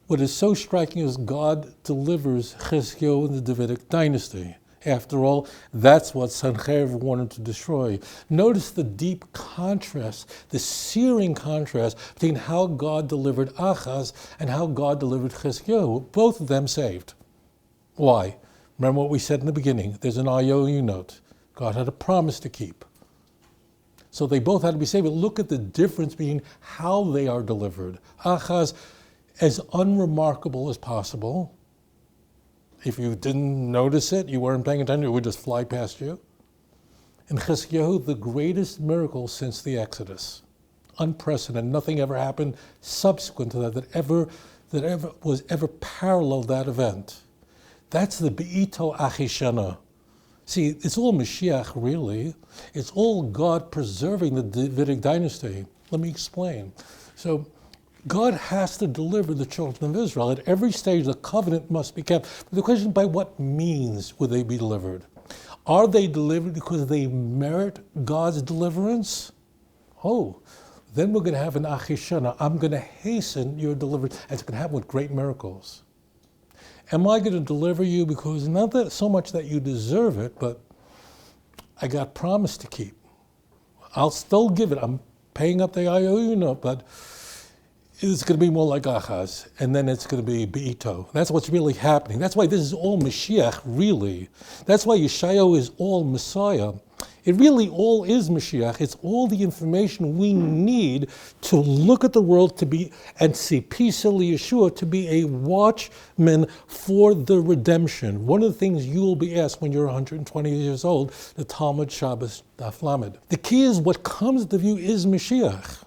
A: What is so striking is God delivers Chizkiyahu in the Davidic dynasty. After all, that's what Sancherib wanted to destroy. Notice the deep contrast, the searing contrast between how God delivered Achaz and how God delivered Chizkiyahu. Both of them saved. Why? Remember what we said in the beginning. There's an IOU note. God had a promise to keep. So they both had to be saved. But look at the difference between how they are delivered. Achaz, as unremarkable as possible. If you didn't notice it, you weren't paying attention, it would just fly past you. And Chizkiyahu, the greatest miracle since the Exodus. Unprecedented. Nothing ever happened subsequent to that was ever parallel that event. That's the Be'ito Achishana. See, it's all Mashiach, really. It's all God preserving the Davidic dynasty. Let me explain. So, God has to deliver the children of Israel. At every stage, the covenant must be kept. But the question is, by what means will they be delivered? Are they delivered because they merit God's deliverance? Oh, then we're going to have an Achishana. I'm going to hasten your deliverance. And it's going to happen with great miracles. Am I going to deliver you because not that so much that you deserve it, but I got promise to keep. I'll still give it. I'm paying up the IOU note, but it's going to be more like Achaz, and then it's going to be Be'ito. That's what's really happening. That's why this is all Mashiach, really. That's why Yeshayahu is all Messiah. It really all is Mashiach. It's all the information we need to look at the world to be, and see Pisa Yeshua, to be a watchman for the redemption. One of the things you will be asked when you're 120 years old, the Talmud Shabbos Daf Lamed. The key is what comes to view is Mashiach.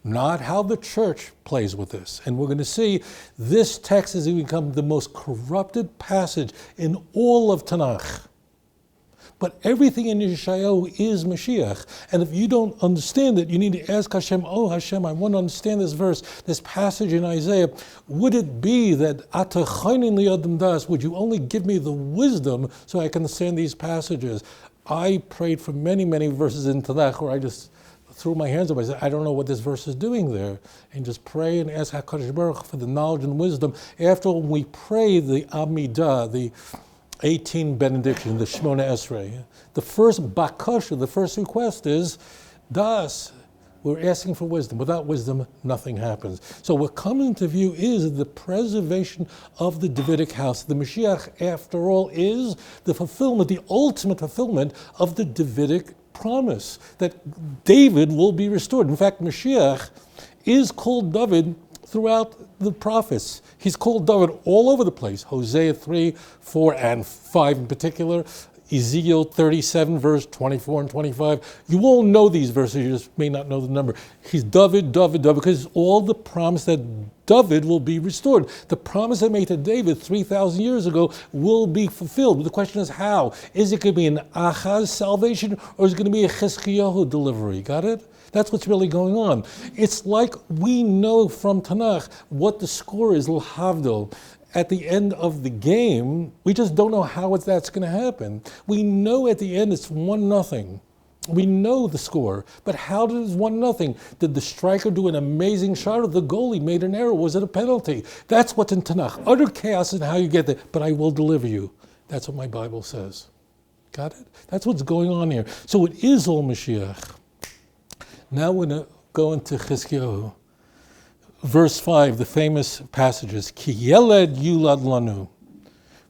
A: Not how the church plays with this. And we're going to see this text has become the most corrupted passage in all of Tanakh. But everything in Yeshayahu is Mashiach. And if you don't understand it, you need to ask Hashem, oh Hashem, I want to understand this verse, this passage in Isaiah. Would it be that Ata chaynin li adam das, would you only give me the wisdom so I can understand these passages? I prayed for many, many verses in Tanakh where I just threw my hands up. I said, I don't know what this verse is doing there. And just pray and ask HaKadosh Baruch for the knowledge and wisdom. After all, when we pray the Amidah, the 18 benediction, the Shemona Esrei, the first bakasha, the first request is das. We're asking for wisdom. Without wisdom, nothing happens. So what comes into view is the preservation of the Davidic house. The Mashiach, after all, is the fulfillment, the ultimate fulfillment of the Davidic promise that David will be restored. In fact, Mashiach is called David throughout the prophets. He's called David all over the place. Hosea 3, 4, and 5 in particular. Ezekiel 37, verse 24 and 25. You all know these verses, you just may not know the number. He's David, David, David, because it's all the promise that David will be restored. The promise I made to David 3,000 years ago will be fulfilled. But the question is how? Is it going to be an Achaz salvation, or is it going to be a Chizkiyahu delivery? Got it? That's what's really going on. It's like we know from Tanakh what the score is, l'havdil. At the end of the game, we just don't know how that's going to happen. We know at the end it's 1-0. We know the score, but how did it 1-0? Did the striker do an amazing shot, or the goalie made an error? Was it a penalty? That's what's in Tanakh. Utter chaos in how you get there, but I will deliver you. That's what my Bible says. Got it? That's what's going on here. So it is all Mashiach. Now we're going to go into Chizkiyahu. Verse 5, the famous passages, Ki yeled yulad lanu,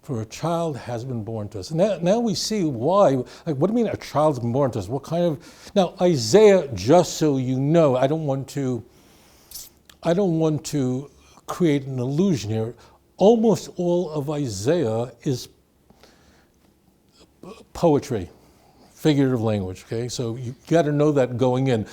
A: for a child has been born to us. And now we see why. Like, what do you mean a child's been born to us? What kind of... Now, Isaiah, just so you know, I don't want to create an illusion here. Almost all of Isaiah is poetry, figurative language, okay? So you got to know that going in.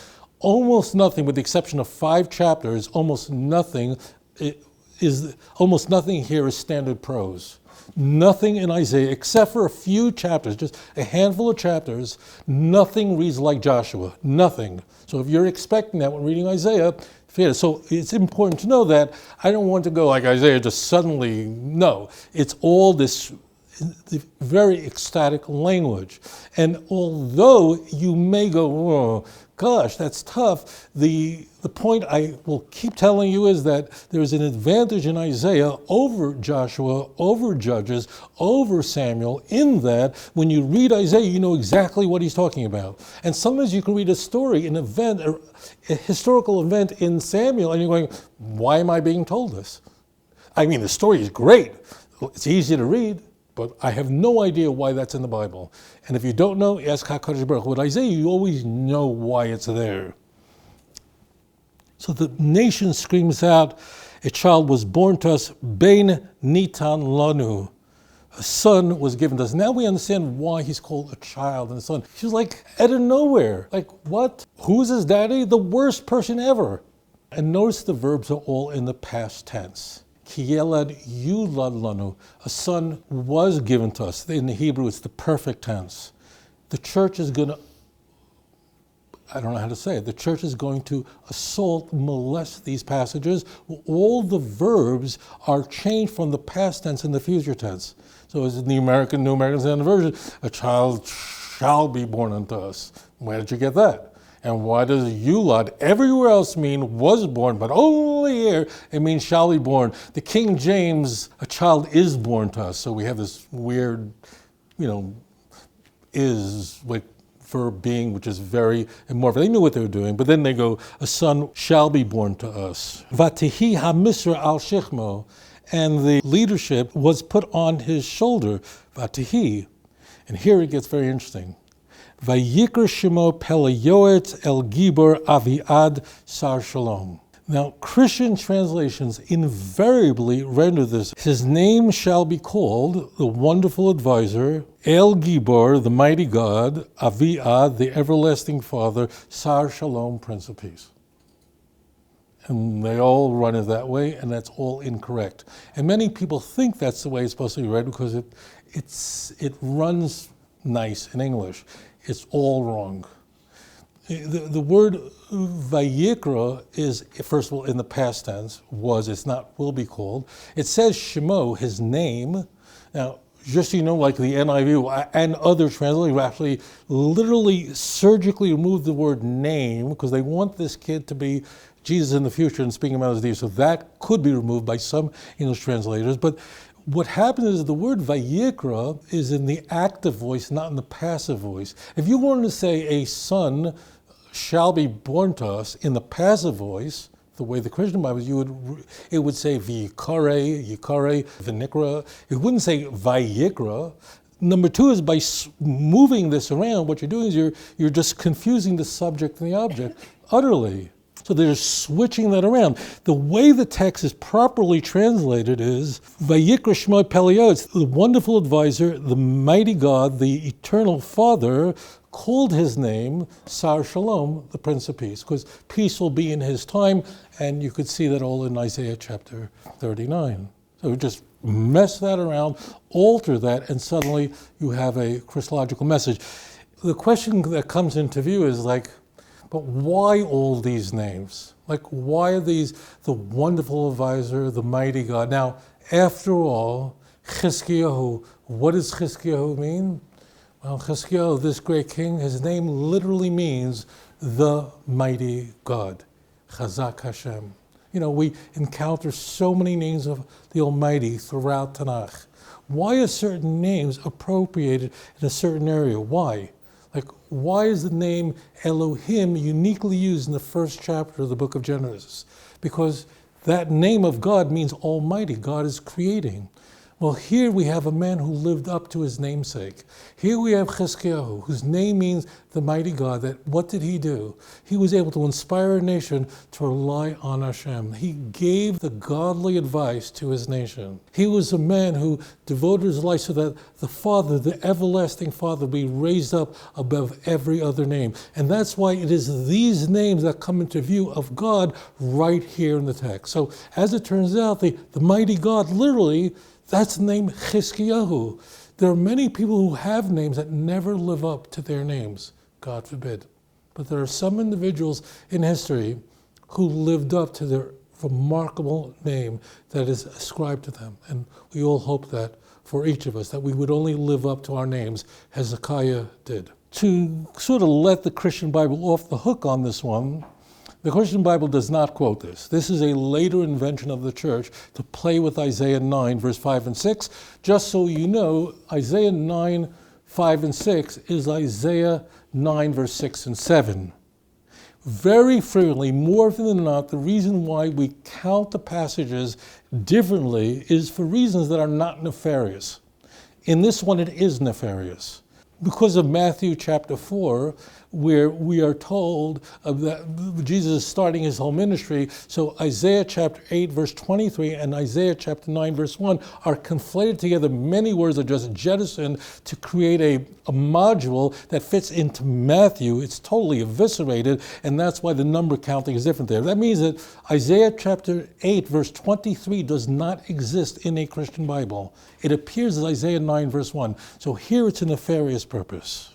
A: almost nothing, with the exception of 5 chapters, almost nothing here is standard prose. Nothing in Isaiah, except for a few chapters, just a handful of chapters, nothing reads like Joshua. Nothing. So if you're expecting that when reading Isaiah, fair. So it's important to know that I don't want to go like Isaiah, just suddenly, no. It's all this very ecstatic language. And although you may go, oh, gosh, that's tough, the point I will keep telling you is that there's an advantage in Isaiah over Joshua, over Judges, over Samuel, in that when you read Isaiah, you know exactly what he's talking about. And sometimes you can read a story, an event, a historical event in Samuel, and you're going, why am I being told this? I mean, the story is great. It's easy to read, but I have no idea why that's in the Bible. And if you don't know, ask HaKadosh Baruch Hu. With Isaiah, you always know why it's there. So the nation screams out, a child was born to us, Ben Nitan Lanu. A son was given to us. Now we understand why he's called a child and a son. She's like out of nowhere. Like, what? Who's his daddy? The worst person ever. And notice the verbs are all in the past tense. Ki yelad yulad lanu. A son was given to us. In the Hebrew, it's the perfect tense. The church is going to, I don't know how to say it, the church is going to assault, molest these passages. All the verbs are changed from the past tense and the future tense. So as in the New American Standard Version, a child shall be born unto us. Where did you get that? And why does yulad everywhere else mean was born, but only here it means shall be born? The King James, a child is born to us. So we have this weird, is like verb being, which is very amorphous. They knew what they were doing, but then they go, a son shall be born to us. Vatihi ha-misra al shechmo, and the leadership was put on his shoulder. Vatihi, and here it gets very interesting. Vayikra shemo pelayoet el gibor aviad sar shalom. Now, Christian translations invariably render this, his name shall be called the Wonderful Advisor, El Gibor, the Mighty God, Aviad, the Everlasting Father, Sar Shalom, Prince of Peace. And they all run it that way, and that's all incorrect. And many people think that's the way it's supposed to be read because it runs nice in English. It's all wrong. The word Vayikra is, first of all, in the past tense, was, it's not will be called. It says Shemo, his name. Now, just so you know, like the NIV and other translators actually literally surgically remove the word name because they want this kid to be Jesus in the future and speaking about his name. So that could be removed by some English translators. But what happens is the word Vayikra is in the active voice, not in the passive voice. If you wanted to say a son shall be born to us in the passive voice, the way the Christian Bible is, it would say Yikare, Vinikra. It wouldn't say Vayikra. Number 2 is by moving this around, what you're doing is you're just confusing the subject and the object utterly. So they're switching that around. The way the text is properly translated is Vayikra Shmo Pelio. It's the Wonderful Advisor, the Mighty God, the Eternal Father, called his name Sar Shalom, the Prince of Peace, because peace will be in his time, and you could see that all in Isaiah chapter 39. So we just mess that around, alter that, and suddenly you have a Christological message. The question that comes into view is like, but why all these names? Like, why are these the Wonderful Advisor, the Mighty God? Now, after all, Chizkiyahu, what does Chizkiyahu mean? Well, Chizkiyahu, this great king, his name literally means the Mighty God, Chazak Hashem. We encounter so many names of the Almighty throughout Tanakh. Why are certain names appropriated in a certain area? Why? Like, why is the name Elohim uniquely used in the first chapter of the book of Genesis? Because that name of God means Almighty. God is creating. Well, here we have a man who lived up to his namesake. Here we have Chizkiyahu, whose name means the mighty God. That what did he do? He was able to inspire a nation to rely on Hashem. He gave the godly advice to his nation. He was a man who devoted his life so that the Father, the everlasting Father, be raised up above every other name. And that's why it is these names that come into view of God right here in the text. So as it turns out, the mighty God, literally, that's the name Chizkiyahu. There are many people who have names that never live up to their names, God forbid. But there are some individuals in history who lived up to their remarkable name that is ascribed to them. And we all hope that for each of us, that we would only live up to our names as Hezekiah did. To sort of let the Christian Bible off the hook on this one, the Christian Bible does not quote this. This is a later invention of the church to play with Isaiah 9, verse 5 and 6. Just so you know, Isaiah 9, 5 and 6 is Isaiah 9, verse 6 and 7. Very frequently, more often than not, the reason why we count the passages differently is for reasons that are not nefarious. In this one, it is nefarious. Because of Matthew chapter 4, where we are told that Jesus is starting his whole ministry, so Isaiah chapter 8, verse 23, and Isaiah chapter 9, verse 1 are conflated together. Many words are just jettisoned to create a module that fits into Matthew. It's totally eviscerated, and that's why the number counting is different there. That means that Isaiah chapter 8, verse 23 does not exist in a Christian Bible. It appears as Isaiah 9, verse 1. So here it's a nefarious purpose.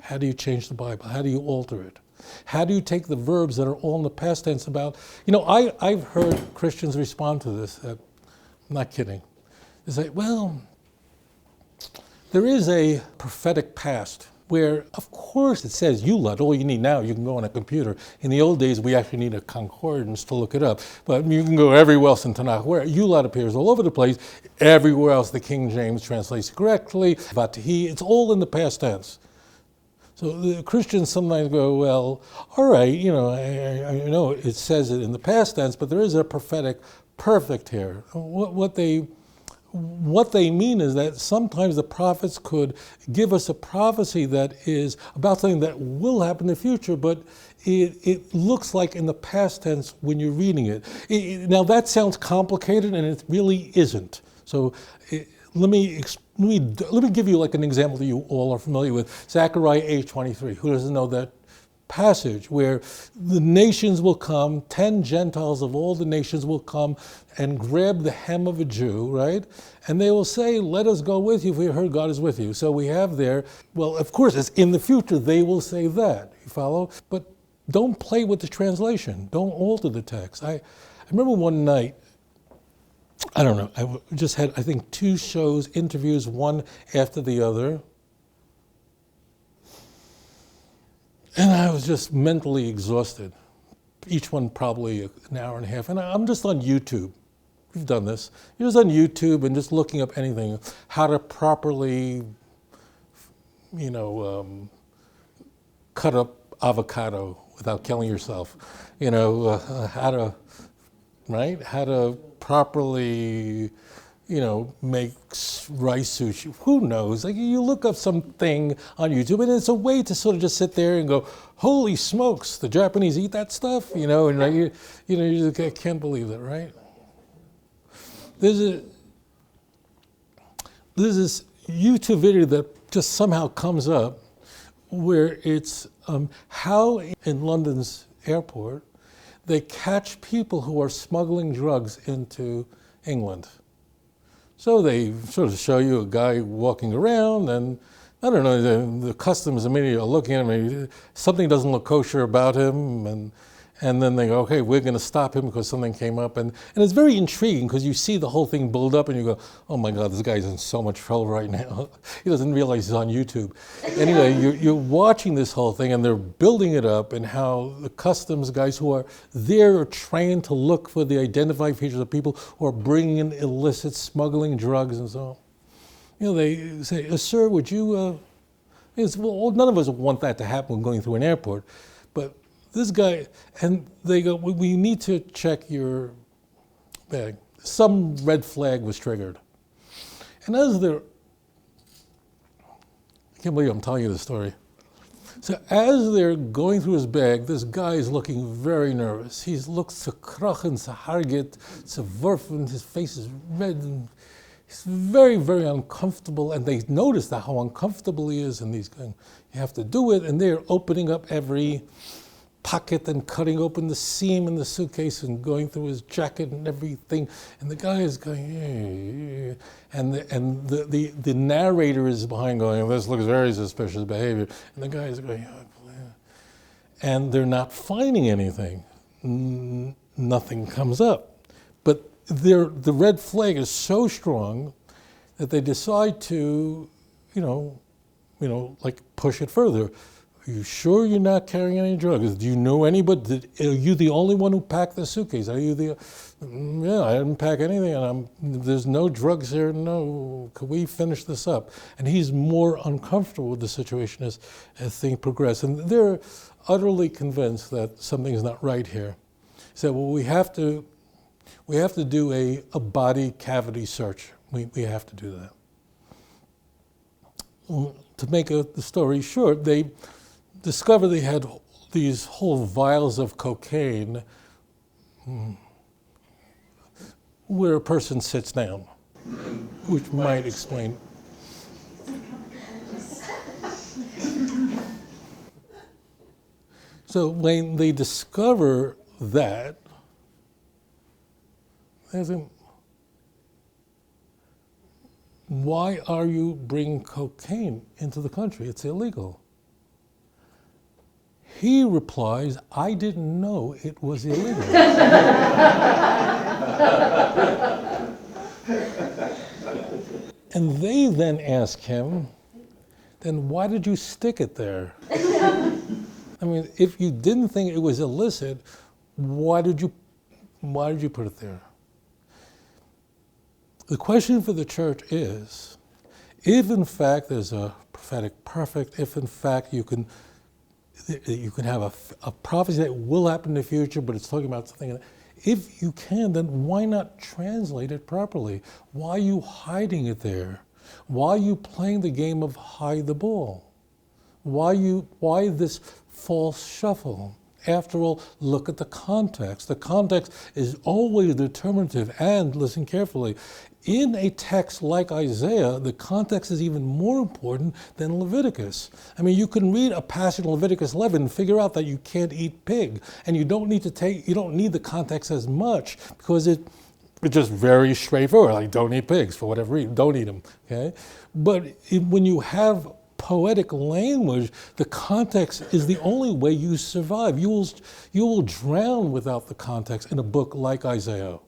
A: How do you change the Bible? How do you alter it? How do you take the verbs that are all in the past tense about, I've heard Christians respond to this. I'm not kidding. They say, well, there is a prophetic past where, of course, it says Yulad. All you need now, you can go on a computer. In the old days, we actually need a concordance to look it up. But you can go everywhere else in Tanakh where Yulad appears all over the place. Everywhere else, the King James translates correctly. Vatahi, it's all in the past tense. So the Christians sometimes go, well, all right, I know it says it in the past tense, but there is a prophetic perfect here. What they mean is that sometimes the prophets could give us a prophecy that is about something that will happen in the future, but it looks like in the past tense when you're reading it. Now that sounds complicated, and it really isn't. So let me give you like an example that you all are familiar with. Zechariah 8:23. Who doesn't know that passage where the nations will come, 10 Gentiles of all the nations will come and grab the hem of a Jew, right? And they will say, let us go with you if we heard God is with you. So we have there, well, of course, it's in the future, they will say that. You follow? But don't play with the translation. Don't alter the text. I remember one night, I don't know, I just had, I think, 2 shows, interviews, one after the other. And I was just mentally exhausted. Each one probably an hour and a half. And I'm just on YouTube. We've done this. You're just on YouTube and just looking up anything. How to properly, cut up avocado without killing yourself. How to properly, make rice sushi. Who knows? Like you look up something on YouTube, and it's a way to sort of just sit there and go, "Holy smokes, the Japanese eat that stuff," and you just can't believe that, right? There's this YouTube video that just somehow comes up where it's how in London's airport they catch people who are smuggling drugs into England. So they sort of show you a guy walking around, and I don't know, the customs immediately are looking at him, something doesn't look kosher about him, and then they go, okay, we're going to stop him because something came up. And it's very intriguing because you see the whole thing build up and you go, oh my God, this guy's in so much trouble right now. He doesn't realize he's on YouTube. Anyway, you're watching this whole thing and they're building it up, and how the customs guys who are there are trained to look for the identifying features of people who are bringing in illicit, smuggling drugs and so on. They say, sir, would you, well, none of us want that to happen when going through an airport, but this guy, and they go, we need to check your bag. Some red flag was triggered. And as they're, I can't believe I'm telling you this story. So as they're going through his bag, this guy is looking very nervous. He looks to krachen, to harget, to werfen, his face is red, and he's very, very uncomfortable, and they notice that how uncomfortable he is, and he's going, you have to do it, and they're opening up every pocket and cutting open the seam in the suitcase and going through his jacket and everything, and the guy is going, and the narrator is behind going, this looks very suspicious behavior, and the guy is going, and they're not finding anything. Nothing comes up. But the red flag is so strong that they decide to, like push it further. Are you sure you're not carrying any drugs? Do you know anybody? Are you the only one who packed the suitcase? Are you the? Yeah, I didn't pack anything, and there's no drugs here. No, could we finish this up? And he's more uncomfortable with the situation as things progress, and they're utterly convinced that something's not right here. So, well, we have to do a body cavity search. We have to do that. To make the story short, they discovered they had these whole vials of cocaine where a person sits down, which might explain. So when they discover that, they think, why are you bringing cocaine into the country? It's illegal. He replies, I didn't know it was illegal. And they then ask him, then why did you stick it there? I mean, if you didn't think it was illicit, why did you put it there? The question for the church is, if in fact there's a prophetic perfect, if in fact you can have a prophecy that will happen in the future, but it's talking about something, if you can, then why not translate it properly? Why are you hiding it there? Why are you playing the game of hide the ball? Why this false shuffle? After all, look at the context. The context is always determinative, and listen carefully. In a text like Isaiah, the context is even more important than Leviticus. I mean, you can read a passage in Leviticus 11 and figure out that you can't eat pig, and you don't need the context as much because it's just very straightforward. Like, don't eat pigs for whatever reason. Don't eat them. Okay, but when you have poetic language, the context is the only way you survive. You will drown without the context in a book like Isaiah.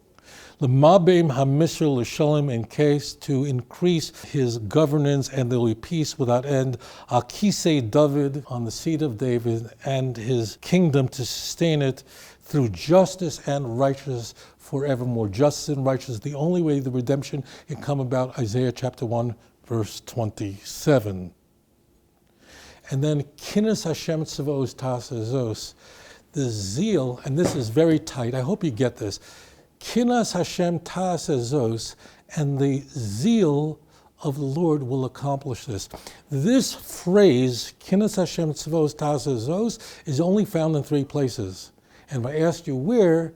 A: L'mabim hamisher l'shalom, in case to increase his governance, and there will be peace without end. Akisei David, on the seat of David, and his kingdom to sustain it through justice and righteousness forevermore. Justice and righteousness, the only way the redemption can come about. Isaiah chapter 1, verse 27. And then Kinas Hashem Tzavos Tasazos, the zeal, and this is very tight, I hope you get this. Kinas Hashem Tasazos, and the zeal of the Lord will accomplish this. This phrase, Kinas Hashem Tzavos Tasazos, is only found in 3 places. And if I asked you where,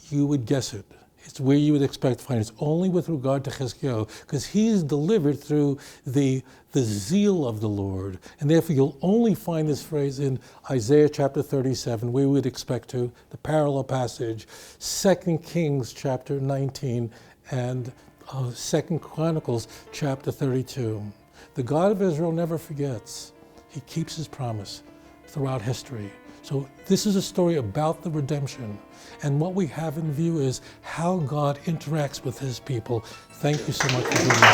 A: you would guess it. It's where you would expect to find it. It's only with regard to Chizkiyahu, because he is delivered through the zeal of the Lord. And therefore you'll only find this phrase in Isaiah chapter 37, where we would expect to, the parallel passage, 2 Kings chapter 19, and 2 Chronicles chapter 32. The God of Israel never forgets. He keeps his promise throughout history. So this is a story about the redemption. And what we have in view is how God interacts with his people. Thank you so much for being with me.